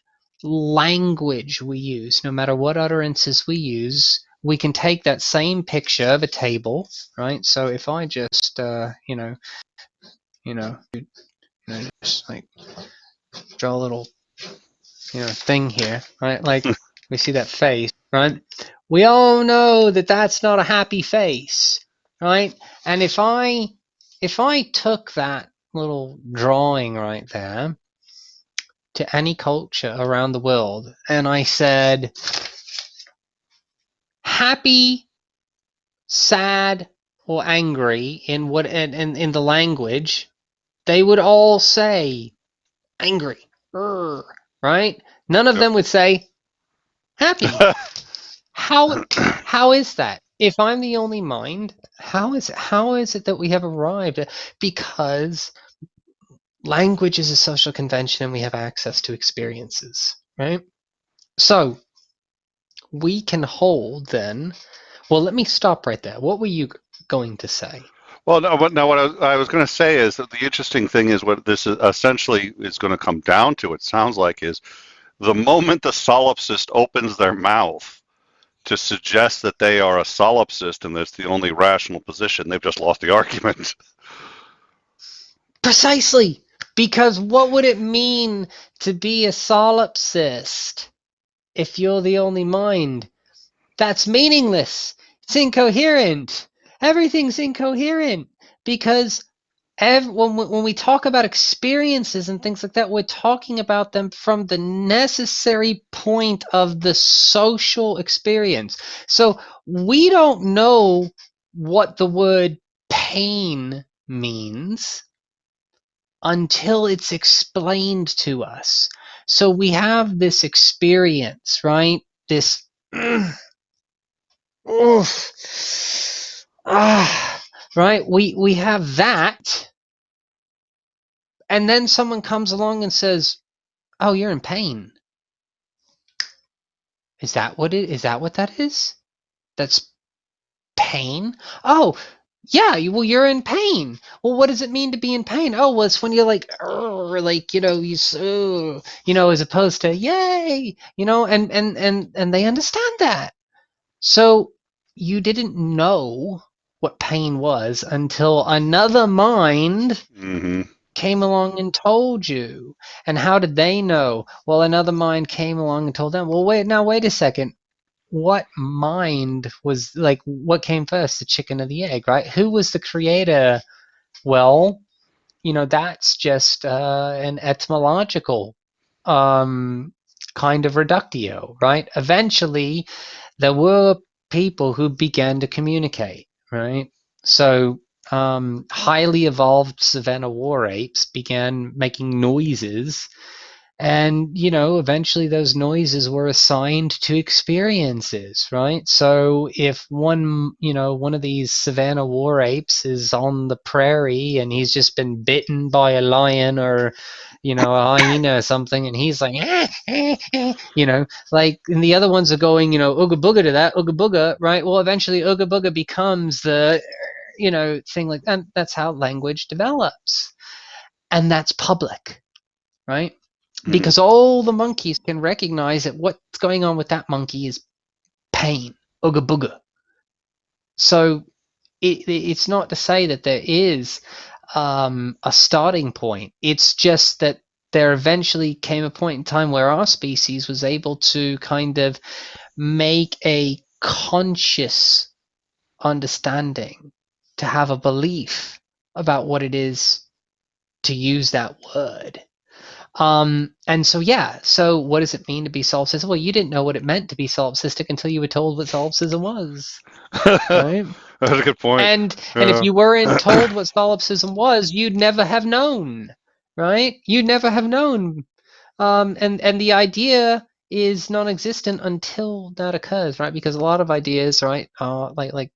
language we use, no matter what utterances we use, we can take that same picture of a table, right? So if I just, just like draw a little, thing here, right? Like we see that face, right? We all know that that's not a happy face, right? And if I took that little drawing right there to any culture around the world and I said happy, sad, or angry in what in the language, they would all say angry, right? None of Yep. them would say happy. How is that? If I'm the only mind, how is it that we have arrived at, because language is a social convention and we have access to experiences, right? So we can hold then. Well, let me stop right there. What were you going to say? Well, no, what I was going to say is that the interesting thing is what this is essentially is going to come down to, it sounds like, is the moment the solipsist opens their mouth to suggest that they are a solipsist and that's the only rational position, they've just lost the argument. Precisely. Because what would it mean to be a solipsist if you're the only mind? That's meaningless. It's incoherent. Everything's incoherent because when we talk about experiences and things like that, we're talking about them from the necessary point of the social experience. So we don't know what the word pain means until it's explained to us. So we have this experience, right? This right? We have that, and then someone comes along and says, "Oh, you're in pain." Is that what it is? That what that is? That's pain? Oh, yeah, well, you're in pain. Well, what does it mean to be in pain? Oh, well, it's when you're like, like, as opposed to yay, and they understand that. So you didn't know what pain was until another mind Mm-hmm. came along and told you. And how did they know? Well, another mind came along and told them. Well, wait a second. What mind was, like, what came first, the chicken or the egg, right? Who was the creator? Well, that's just an etymological kind of reductio, right? Eventually, there were people who began to communicate, right? So highly evolved savanna war apes began making noises, And, eventually those noises were assigned to experiences, right? So if one of these savannah war apes is on the prairie and he's just been bitten by a lion or, a hyena or something, and he's like, like, and the other ones are going, ooga booga to that, ooga booga, right? Well, eventually ooga booga becomes the, thing like that. That's how language develops. And that's public, right? Hmm. Because all the monkeys can recognize that what's going on with that monkey is pain, ooga booga. So it's not to say that there is a starting point. It's just that there eventually came a point in time where our species was able to kind of make a conscious understanding, to have a belief about what it is to use that word. And so, yeah, so what does it mean to be solipsistic? Well, you didn't know what it meant to be solipsistic until you were told what solipsism was, right? That's a good point. And if Yeah. you weren't told what solipsism was, you'd never have known, right? You'd never have known. And the idea is non-existent until that occurs, right? Because a lot of ideas, right, are like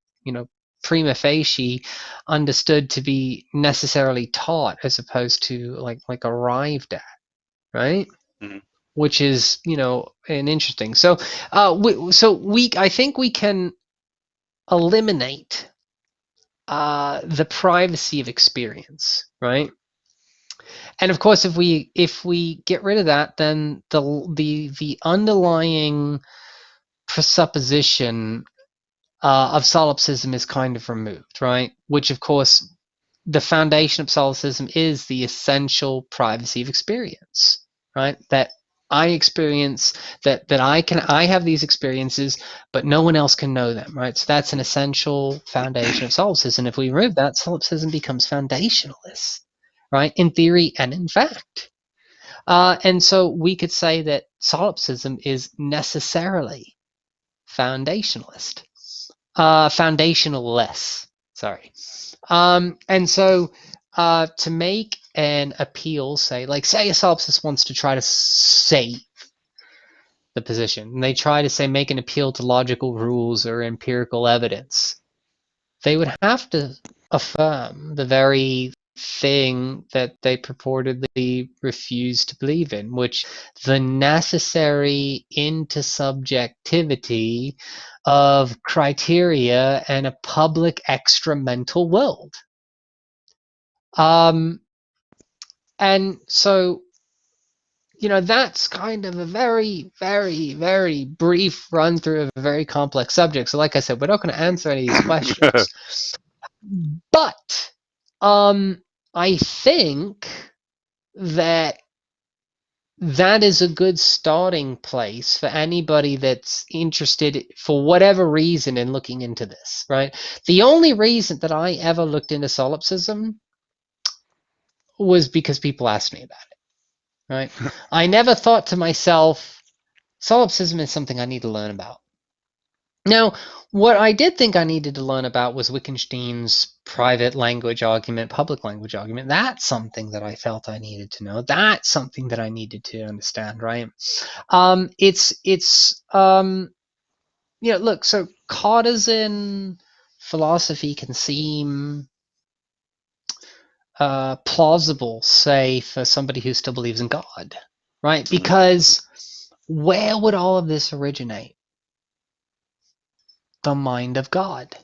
prima facie understood to be necessarily taught as opposed to like arrived at, right? Mhm. Which is an interesting. So I think we can eliminate the privacy of experience, right? And of course, if we get rid of that, then the underlying presupposition of solipsism is kind of removed, right? Which, of course, the foundation of solipsism is the essential privacy of experience, right? That I experience, that I have these experiences, but no one else can know them, right? So that's an essential foundation of solipsism. If we remove that, solipsism becomes foundationalist, right? In theory and in fact. And so we could say that solipsism is necessarily foundationalist, foundationalist. Sorry. And so to make an appeal, say a solipsist wants to try to save the position, and they try to say make an appeal to logical rules or empirical evidence, they would have to affirm the very thing that they purportedly refuse to believe in, which the necessary intersubjectivity of criteria and a public extramental world. Um, and so, that's kind of a very, very, very brief run through of a very complex subject. So, like I said, we're not going to answer any of these questions. But I think that that is a good starting place for anybody that's interested for whatever reason in looking into this, right? The only reason that I ever looked into solipsism was because people asked me about it, right? I never thought to myself, solipsism is something I need to learn about. Now, what I did think I needed to learn about was Wittgenstein's private language argument, public language argument. That's something that I felt I needed to know. That's something that I needed to understand, right? Look, so Cartesian philosophy can seem plausible, say, for somebody who still believes in God, right? Because where would all of this originate? The mind of God,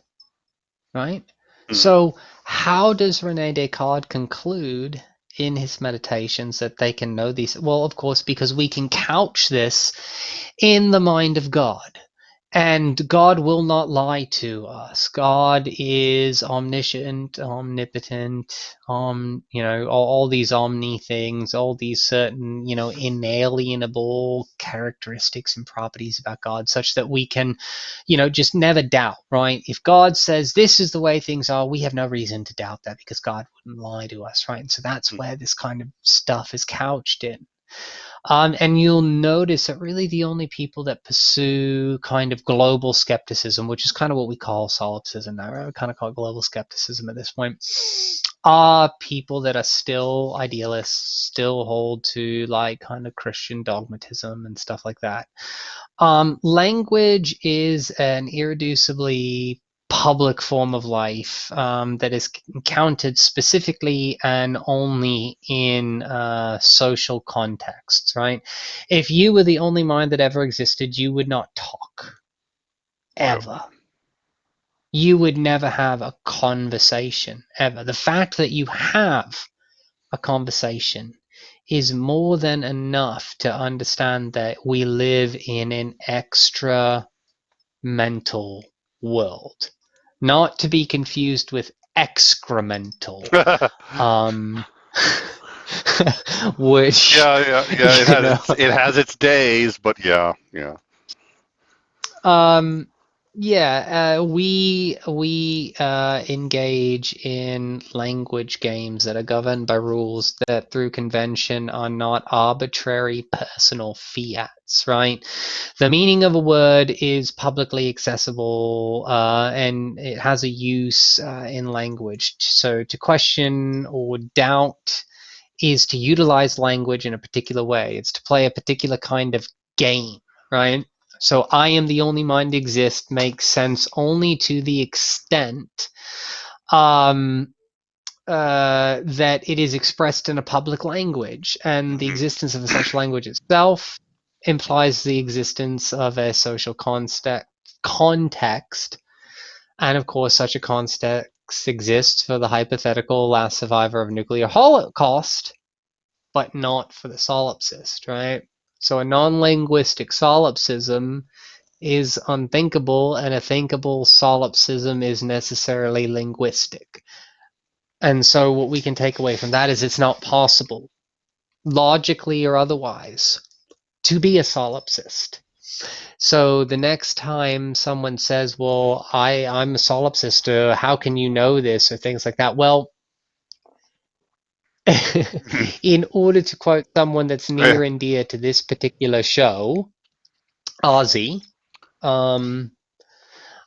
right? So, how does Rene Descartes conclude in his meditations that they can know these? Well, of course, because we can couch this in the mind of God. And God will not lie to us. God is omniscient, omnipotent, all these omni things, all these certain, inalienable characteristics and properties about God, such that we can, just never doubt, right? If God says this is the way things are, we have no reason to doubt that because God wouldn't lie to us, right? And so that's where this kind of stuff is couched in. And you'll notice that really the only people that pursue kind of global skepticism, which is kind of what we call solipsism now, right? We kind of call it global skepticism at this point, are people that are still idealists, still hold to like kind of Christian dogmatism and stuff like that. Language is an irreducibly public form of life that is counted specifically and only in social contexts, right? If you were the only mind that ever existed, you would not talk, Right. ever. You would never have a conversation, ever. The fact that you have a conversation is more than enough to understand that we live in an extra mental world, not to be confused with excremental, um, which yeah. you know. It has its days, but yeah. Um, yeah, we engage in language games that are governed by rules that, through convention, are not arbitrary personal fiats, right? The meaning of a word is publicly accessible, and it has a use in language. So, to question or doubt is to utilize language in a particular way. It's to play a particular kind of game, right? So I am the only mind exist makes sense only to the extent um, that it is expressed in a public language, and the Hmm. existence of such language itself implies the existence of a social context, and of course, such a context exists for the hypothetical last survivor of a nuclear holocaust, but not for the solipsist, right? So a non-linguistic solipsism is unthinkable, and a thinkable solipsism is necessarily linguistic. And so what we can take away from that is it's not possible, logically or otherwise, to be a solipsist. So the next time someone says, well, I'm a solipsist, or how can you know this, or things like that, well, in order to quote someone that's Yeah. near and dear to this particular show, Ozzy, um,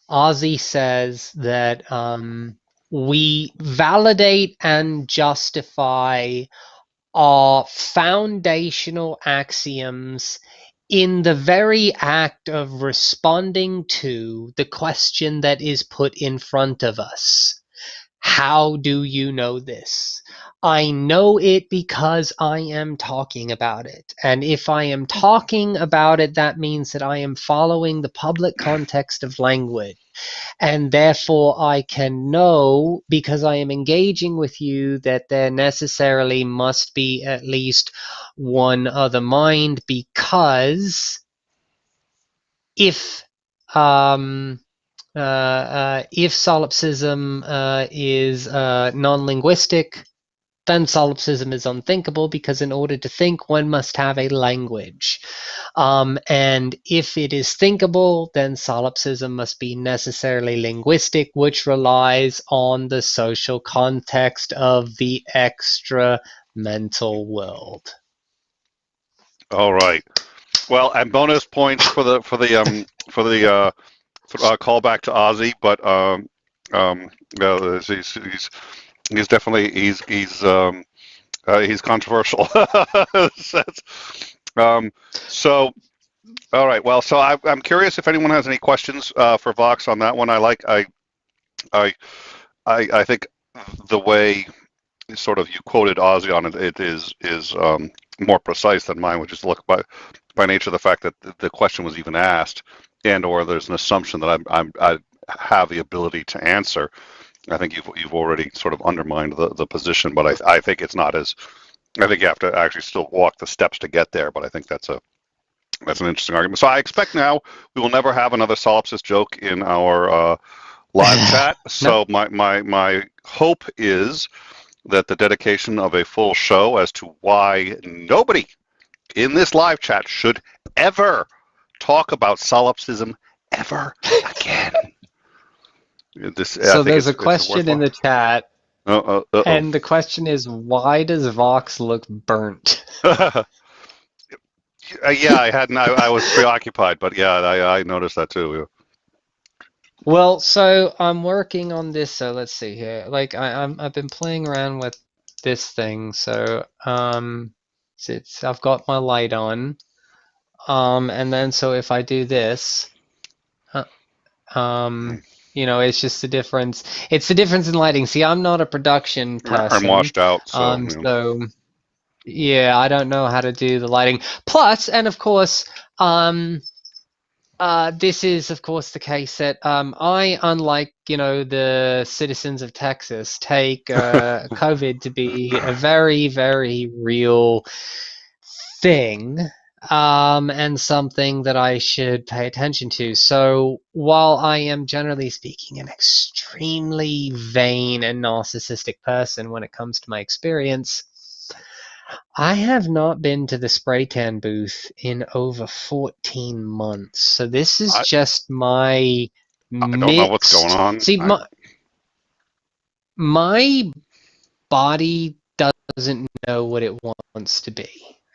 Ozzy says that we validate and justify our foundational axioms in the very act of responding to the question that is put in front of us. How do you know this? I know it because I am talking about it. And if I am talking about it, that means that I am following the public context of language. And therefore, I can know, because I am engaging with you, that there necessarily must be at least one other mind, because if um, if solipsism is non-linguistic, then solipsism is unthinkable, because in order to think, one must have a language. And if it is thinkable, then solipsism must be necessarily linguistic, which relies on the social context of the extra mental world. All right. Well, and bonus points for the callback to Ozzy, but he's definitely he's controversial. um, so all right. Well, so I'm curious if anyone has any questions for Vox on that one. I I think the way sort of you quoted Ozzy on it, it is more precise than mine, which is look by nature of the fact that the question was even asked, and or there's an assumption that I have the ability to answer. I think you've already sort of undermined the position, but I think it's not as I think you have to actually still walk the steps to get there. But I think that's an interesting argument. So I expect now we will never have another solipsist joke in our live chat. No. So my hope is that the dedication of a full show as to why nobody in this live chat should ever talk about solipsism ever again. I So think there's a it's question in worthwhile. the chat, Uh-oh. and the question is, why does Vox look burnt? Yeah, I hadn't. I was preoccupied, but yeah, I noticed that too. Well, so I'm working on this. So let's see here. Like I've been playing around with this thing. So I've got my light on. And then so if I do this, uh, um, it's just the difference. It's the difference in lighting. See, I'm not a production I'm person. washed out, so So yeah, I don't know how to do the lighting. Plus, and of course, this is, of course, the case that I, unlike the citizens of Texas, take COVID to be a very, very real thing, and something that I should pay attention to. So, while I am generally speaking an extremely vain and narcissistic person when it comes to my experience, I have not been to the spray tan booth in over 14 months. So this is I just my I don't know what's going mixed. on. See, my body doesn't know what it wants to be.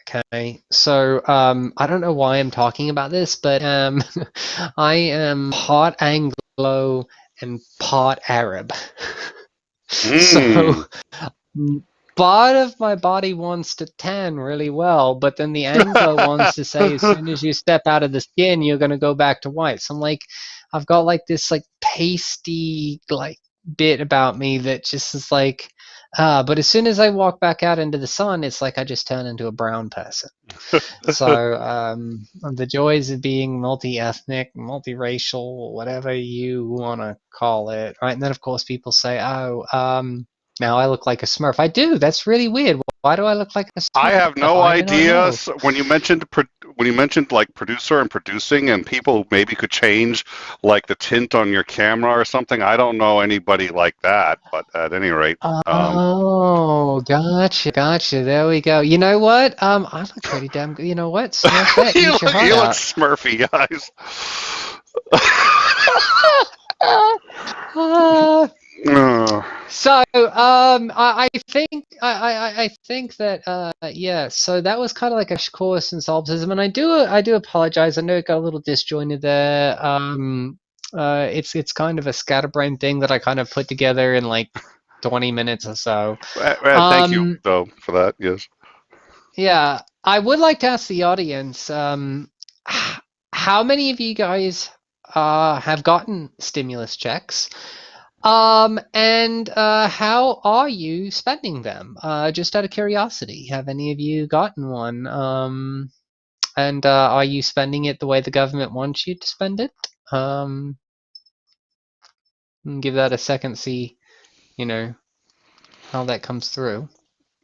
Okay, so I don't know why I'm talking about this, but I am part Anglo and part Arab. Mm. So part of my body wants to tan really well, but then the Anglo wants to say as soon as you step out of the skin, you're going to go back to white. So I'm like, I've got like this like pasty like bit about me that just is like, but as soon as I walk back out into the sun, it's like I just turn into a brown person. So the joys of being multi-ethnic, multiracial, whatever you want to call it, right? And then of course people say, "Oh, now I look like a Smurf." I do. That's really weird. Why do I look like a I Smurf? have no I do not idea. know. When you mentioned like producer and producing and people maybe could change like the tint on your camera or something. I don't know anybody like that, but at any rate, Oh, gotcha, gotcha. There we go. You know what? I look pretty damn good. You know what? Smurfette, eat your heart you look out. Smurfy, guys. Uh, Uh, So, I think I think that yeah. So that was kind of like a course in solipsism, and I do apologize. I know it got a little disjointed there. It's kind of a scatterbrain thing that I kind of put together in like 20 minutes or so. thank you Um, though for that. Yes. yeah, I would like to ask the audience, how many of you guys have gotten stimulus checks? And how are you spending them? Just out of curiosity, have any of you gotten one? And are you spending it the way the government wants you to spend it? Um, give that a second, see, you know, how that comes through.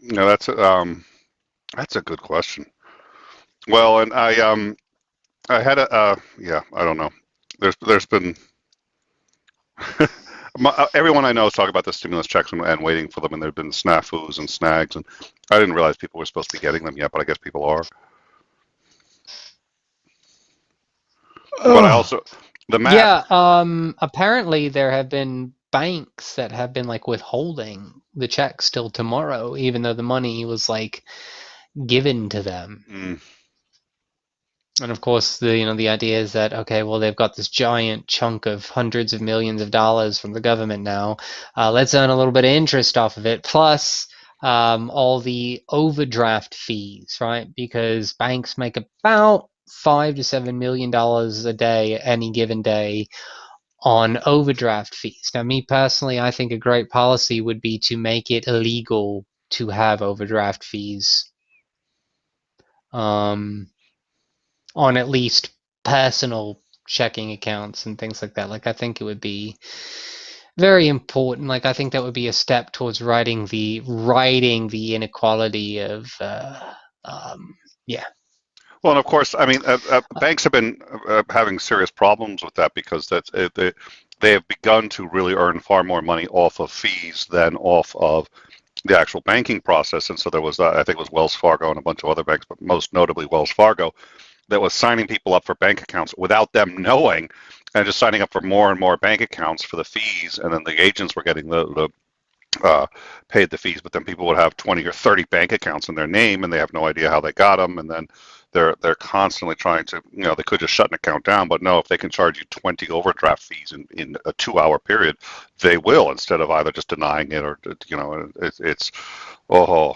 No, that's a good question. Well, and I had a yeah, I don't know. There's been everyone I know is talking about the stimulus checks and waiting for them, and there've been snafus and snags, and I didn't realize people were supposed to be getting them yet, but I guess people are. But I Ugh. also the map. Yeah, apparently there have been banks that have been like withholding the checks till tomorrow, even though the money was like given to them. Mm, And of course, the idea is that okay, well they've got this giant chunk of hundreds of millions of dollars from the government now. Let's earn a little bit of interest off of it, plus all the overdraft fees, right? Because banks make about $5 to $7 million a day, any given day, on overdraft fees. Now, me personally, I think a great policy would be to make it illegal to have overdraft fees. Um, on at least personal checking accounts and things like that. Like I think it would be very important. Like I think that would be a step towards righting the inequality of yeah. well, and of course, I mean, banks have been having serious problems with that because they have begun to really earn far more money off of fees than off of the actual banking process. And so there was, I think it was Wells Fargo and a bunch of other banks, but most notably Wells Fargo, that was signing people up for bank accounts without them knowing, and just signing up for more and more bank accounts for the fees, and then the agents were getting the paid the fees, but then people would have 20 or 30 bank accounts in their name, and they have no idea how they got them, and then they're constantly trying to, they could just shut an account down, but no, if they can charge you 20 overdraft fees in a 2 hour period, they will, instead of either just denying it or, it's oh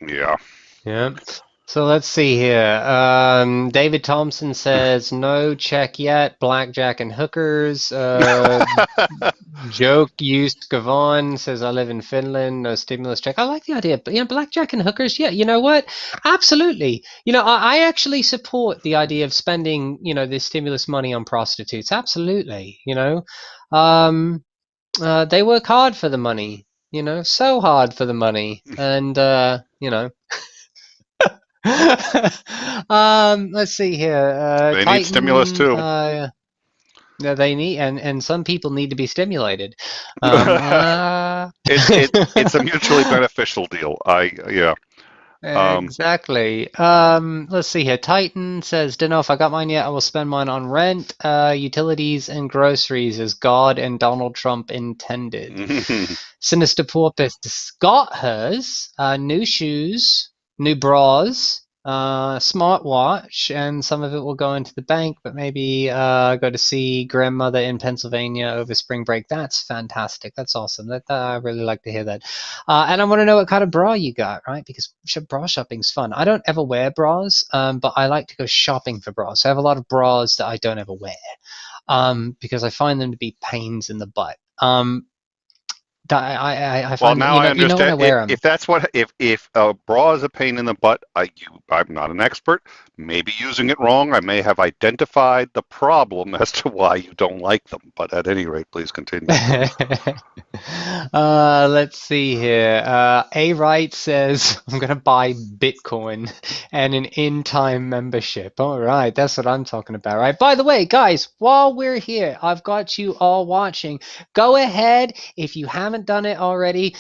yeah. Yeah. So let's see here. David Thompson says no check yet. Blackjack and hookers. Joke used Gavon says I live in Finland. No stimulus check. I like the idea, but blackjack and hookers. Yeah, you know what? Absolutely. I actually support the idea of spending this stimulus money on prostitutes. Absolutely. They work hard for the money. So hard for the money, and let's see here. They need stimulus Titan. too. Yeah, they need, and some people need to be stimulated. It's a mutually beneficial deal. Yeah. Exactly. Let's see here. Titan says, "Don't know if I got mine yet. I will spend mine on rent, utilities, and groceries as God and Donald Trump intended." Sinister Porpoise got hers. New shoes, new bras, smartwatch, and some of it will go into the bank, but maybe go to see grandmother in Pennsylvania over spring break. That's fantastic. That's awesome. That I really like to hear that. And I want to know what kind of bra you got, right? Because bra shopping's fun. I don't ever wear bras, but I like to go shopping for bras. So I have a lot of bras that I don't ever wear, because I find them to be pains in the butt. I Well, find now I when I understand. wear them. If that's what, if a bra is a pain in the butt, I'm not an expert. Maybe using it wrong. I may have identified the problem as to why you don't like them. But at any rate, please continue. Let's see here. A Wright says, I'm going to buy Bitcoin and an in-time membership. All right, that's what I'm talking about, right? By the way, guys, while we're here, I've got you all watching. Go ahead, if you haven't done it already,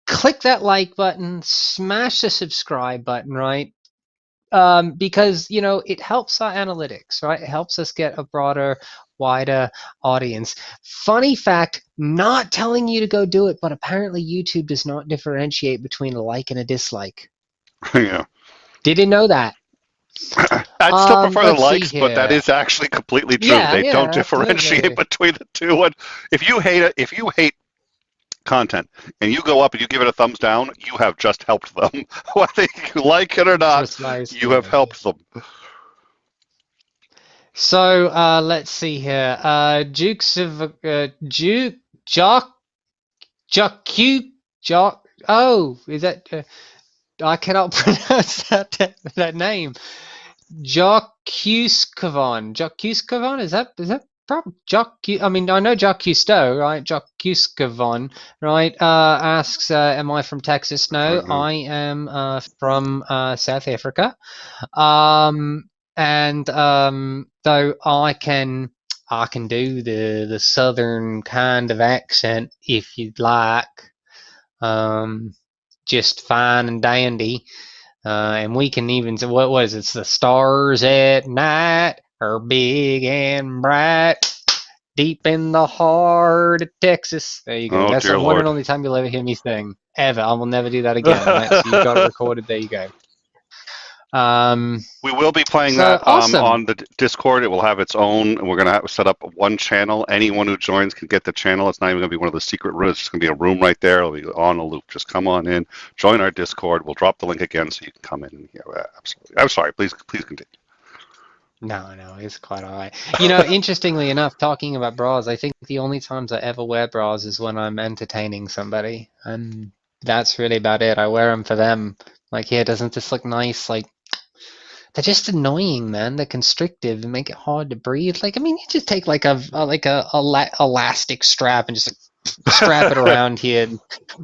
click that like button, smash the subscribe button, right? Because it helps our analytics, right? It helps us get a broader, wider audience. Funny fact, not telling you to go do it, but apparently YouTube does not differentiate between a like and a dislike. Yeah. Did you know that? I'd still prefer the Let's see likes, but that here. is actually completely true. Yeah, They don't differentiate absolutely. between the two. And if you hate content and you go up and you give it a thumbs down, you have just helped them. Whether you like it or not, you have Precisely. helped them. So let's see here. Dukes of Duke Jock Jock Jock. Oh, is that? I cannot pronounce that name. Jacques is that proper? I mean, I know Jacques Cousteau, right? Jacques right? Asks, am I from Texas? No, I am from South Africa. And though I can do the southern kind of accent if you'd like. Just fine and dandy. And we can even say, what was it? It's the stars at night are big and bright, deep in the heart of Texas. There you go. Oh That's the dear one and Lord. only time you'll ever hear me sing. Ever. I will never do that again. Right? So you've got it recorded. There you go. We will be playing So that awesome. on the Discord. It will have its own. We're going to set up one channel. Anyone who joins can get the channel. It's not even going to be one of the secret rooms. It's just going to be a room right there. It'll be on a loop. Just come on in, join our Discord. We'll drop the link again so you can come in. And absolutely. I'm sorry. Please continue. No, it's quite all right. Interestingly enough, talking about bras, I think the only times I ever wear bras is when I'm entertaining somebody, and that's really about it. I wear them for them. Like, here, doesn't this look nice? Like, they're just annoying, man. They're constrictive and make it hard to breathe. Like, I mean, you just take like a elastic strap and just like strap it around here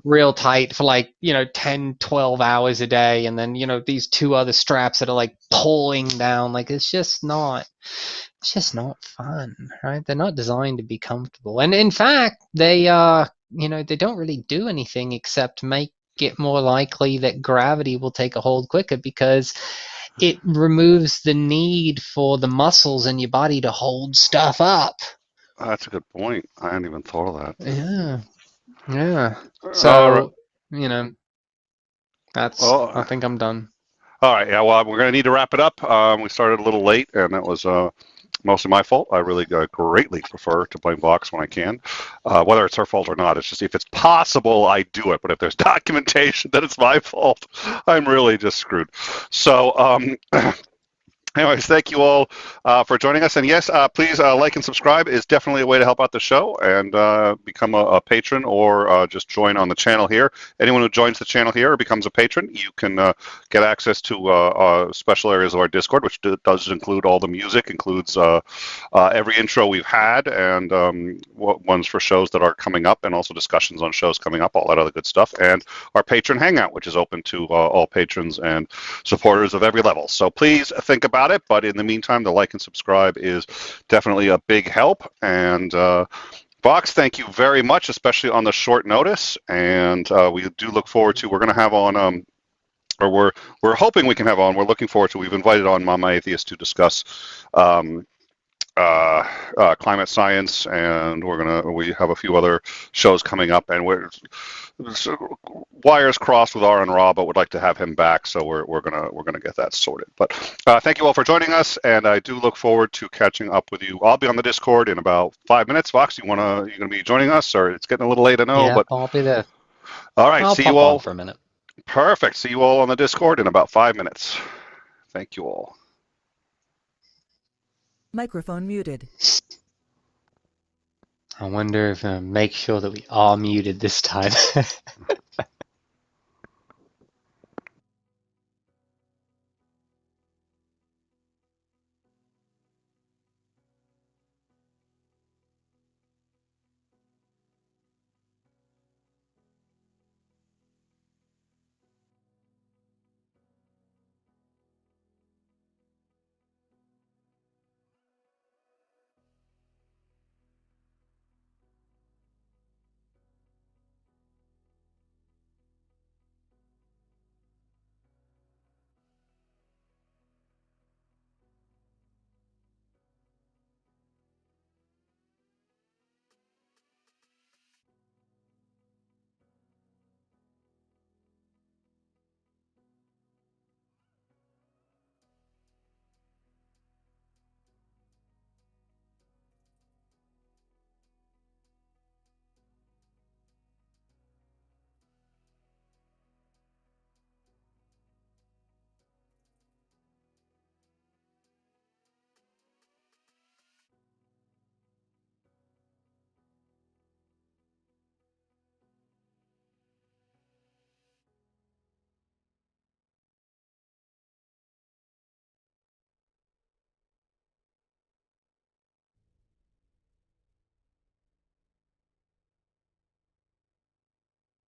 real tight for like 10 12 hours a day, and then these two other straps that are like pulling down. Like, it's just not fun, right? They're not designed to be comfortable, and in fact they don't really do anything except make it more likely that gravity will take a hold quicker, because it removes the need for the muscles in your body to hold stuff up. That's a good point. I hadn't even thought of that. Yeah. Yeah. All right. So, you know, I Well, think I'm done. All right. Yeah. Well, we're going to need to wrap it up. We started a little late, and that was mostly my fault. I really greatly prefer to blame Vox when I can, whether it's her fault or not. It's just if it's possible, I do it. But if there's documentation that it's my fault, I'm really just screwed. So, anyways, thank you all for joining us. And yes, please like and subscribe is definitely a way to help out the show and become a patron or just join on the channel here. Anyone who joins the channel here or becomes a patron, you can get access to special areas of our Discord, which does include all the music, includes every intro we've had and ones for shows that are coming up and also discussions on shows coming up, all that other good stuff. And our patron hangout, which is open to all patrons and supporters of every level. So please think about it, but in the meantime, the like and subscribe is definitely a big help. And Vox, thank you very much, especially on the short notice. And we do look forward to, we're going to have on, or we're hoping we can have on, we're looking forward to, we've invited on Mama Atheist to discuss climate science, and we have a few other shows coming up, and we're wires crossed with R and Raw, but would like to have him back, so we're gonna get that sorted. But thank you all for joining us, and I do look forward to catching up with you. I'll be on the Discord in about 5 minutes. Vox, you gonna be joining us, or it's getting a little late, I know, Yeah, but I'll be there. all right, I'll see you pop on all. for a minute. Perfect. See you all on the Discord in about 5 minutes. Thank you all. Microphone muted. I wonder if make sure that we are muted this time.